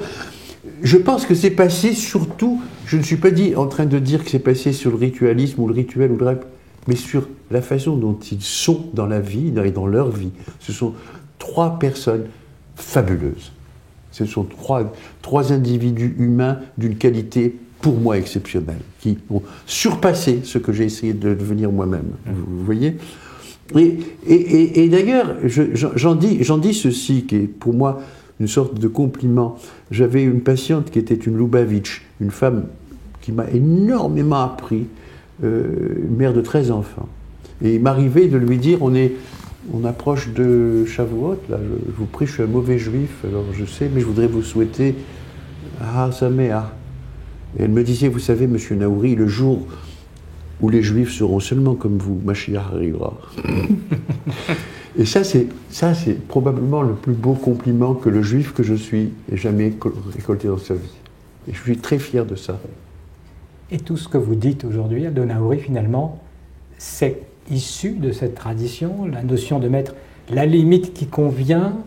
[SPEAKER 2] Je pense que c'est passé surtout, je ne suis pas en train de dire que c'est passé sur le ritualisme ou le rituel ou le rêve, mais sur la façon dont ils sont dans la vie et dans leur vie. Ce sont 3 personnes fabuleuses. Ce sont trois individus humains d'une qualité, pour moi, exceptionnelle, qui ont surpassé ce que j'ai essayé de devenir moi-même. Vous voyez? Et d'ailleurs, j'en dis ceci, qui est pour moi une sorte de compliment. J'avais une patiente qui était une Lubavitch, une femme qui m'a énormément appris, mère de 13 enfants. Et il m'arrivait de lui dire, on approche de Shavuot, là, je vous prie, je suis un mauvais juif, alors je sais, mais je voudrais vous souhaiter Sameach. Et elle me disait, vous savez, monsieur Naouri, le jour où les juifs seront seulement comme vous, Mashiach arrivera. Et ça, c'est probablement le plus beau compliment que le juif que je suis ait jamais récolté dans sa vie. Et je suis très fier de ça.
[SPEAKER 1] Et tout ce que vous dites aujourd'hui, Aldo Naouri, finalement, c'est issu de cette tradition, la notion de mettre la limite qui convient,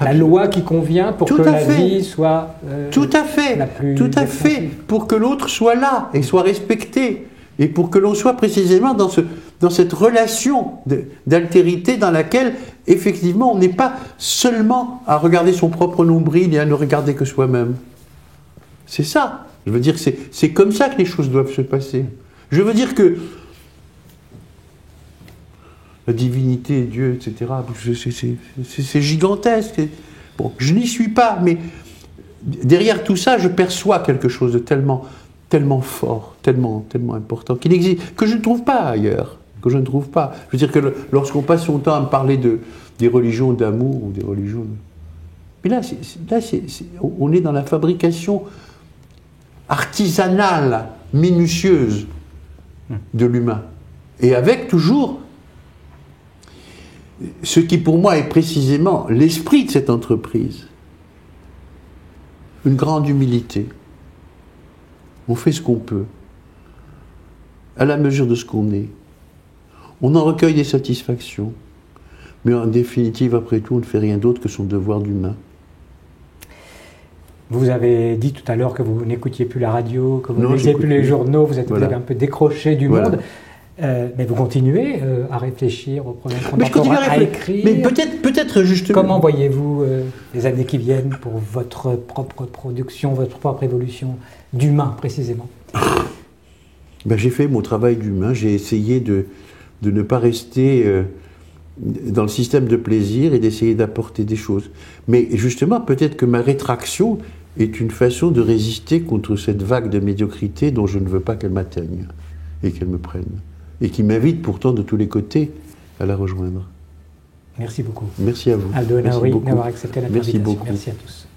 [SPEAKER 1] la loi qui convient pour que la vie soit
[SPEAKER 2] tout à fait,
[SPEAKER 1] la plus
[SPEAKER 2] tout à fait, pour que l'autre soit là et soit respecté, et pour que l'on soit précisément dans cette relation d'altérité dans laquelle, effectivement, on n'est pas seulement à regarder son propre nombril et à ne regarder que soi-même. C'est ça. Je veux dire, c'est comme ça que les choses doivent se passer. Je veux dire que la divinité, Dieu, etc., c'est gigantesque. Bon, je n'y suis pas, mais derrière tout ça, je perçois quelque chose de tellement fort, tellement important, qui n'existe, que je ne trouve pas ailleurs, que je ne trouve pas. Je veux dire que lorsqu'on passe son temps à me parler des religions d'amour ou des religions... Mais là, on est dans la fabrication artisanale, minutieuse de l'humain. Et avec toujours ce qui pour moi est précisément l'esprit de cette entreprise. Une grande humilité. On fait ce qu'on peut, à la mesure de ce qu'on est. On en recueille des satisfactions, mais en définitive, après tout, on ne fait rien d'autre que son devoir d'humain.
[SPEAKER 1] Vous avez dit tout à l'heure que vous n'écoutiez plus la radio, que vous ne lisiez plus les journaux, vous avez un peu décroché du monde. Mais vous continuez à réfléchir aux problèmes contemporains, à écrire.
[SPEAKER 2] Mais peut-être justement...
[SPEAKER 1] Comment voyez-vous les années qui viennent pour votre propre production, votre propre évolution d'humain, précisément?
[SPEAKER 2] J'ai fait mon travail d'humain, j'ai essayé de ne pas rester dans le système de plaisir et d'essayer d'apporter des choses. Mais justement, peut-être que ma rétraction est une façon de résister contre cette vague de médiocrité dont je ne veux pas qu'elle m'atteigne et qu'elle me prenne. Et qui m'invite pourtant de tous les côtés à la rejoindre.
[SPEAKER 1] Merci beaucoup.
[SPEAKER 2] Merci à vous.
[SPEAKER 1] Aldo Naouri d'avoir accepté l'invitation. Merci à tous.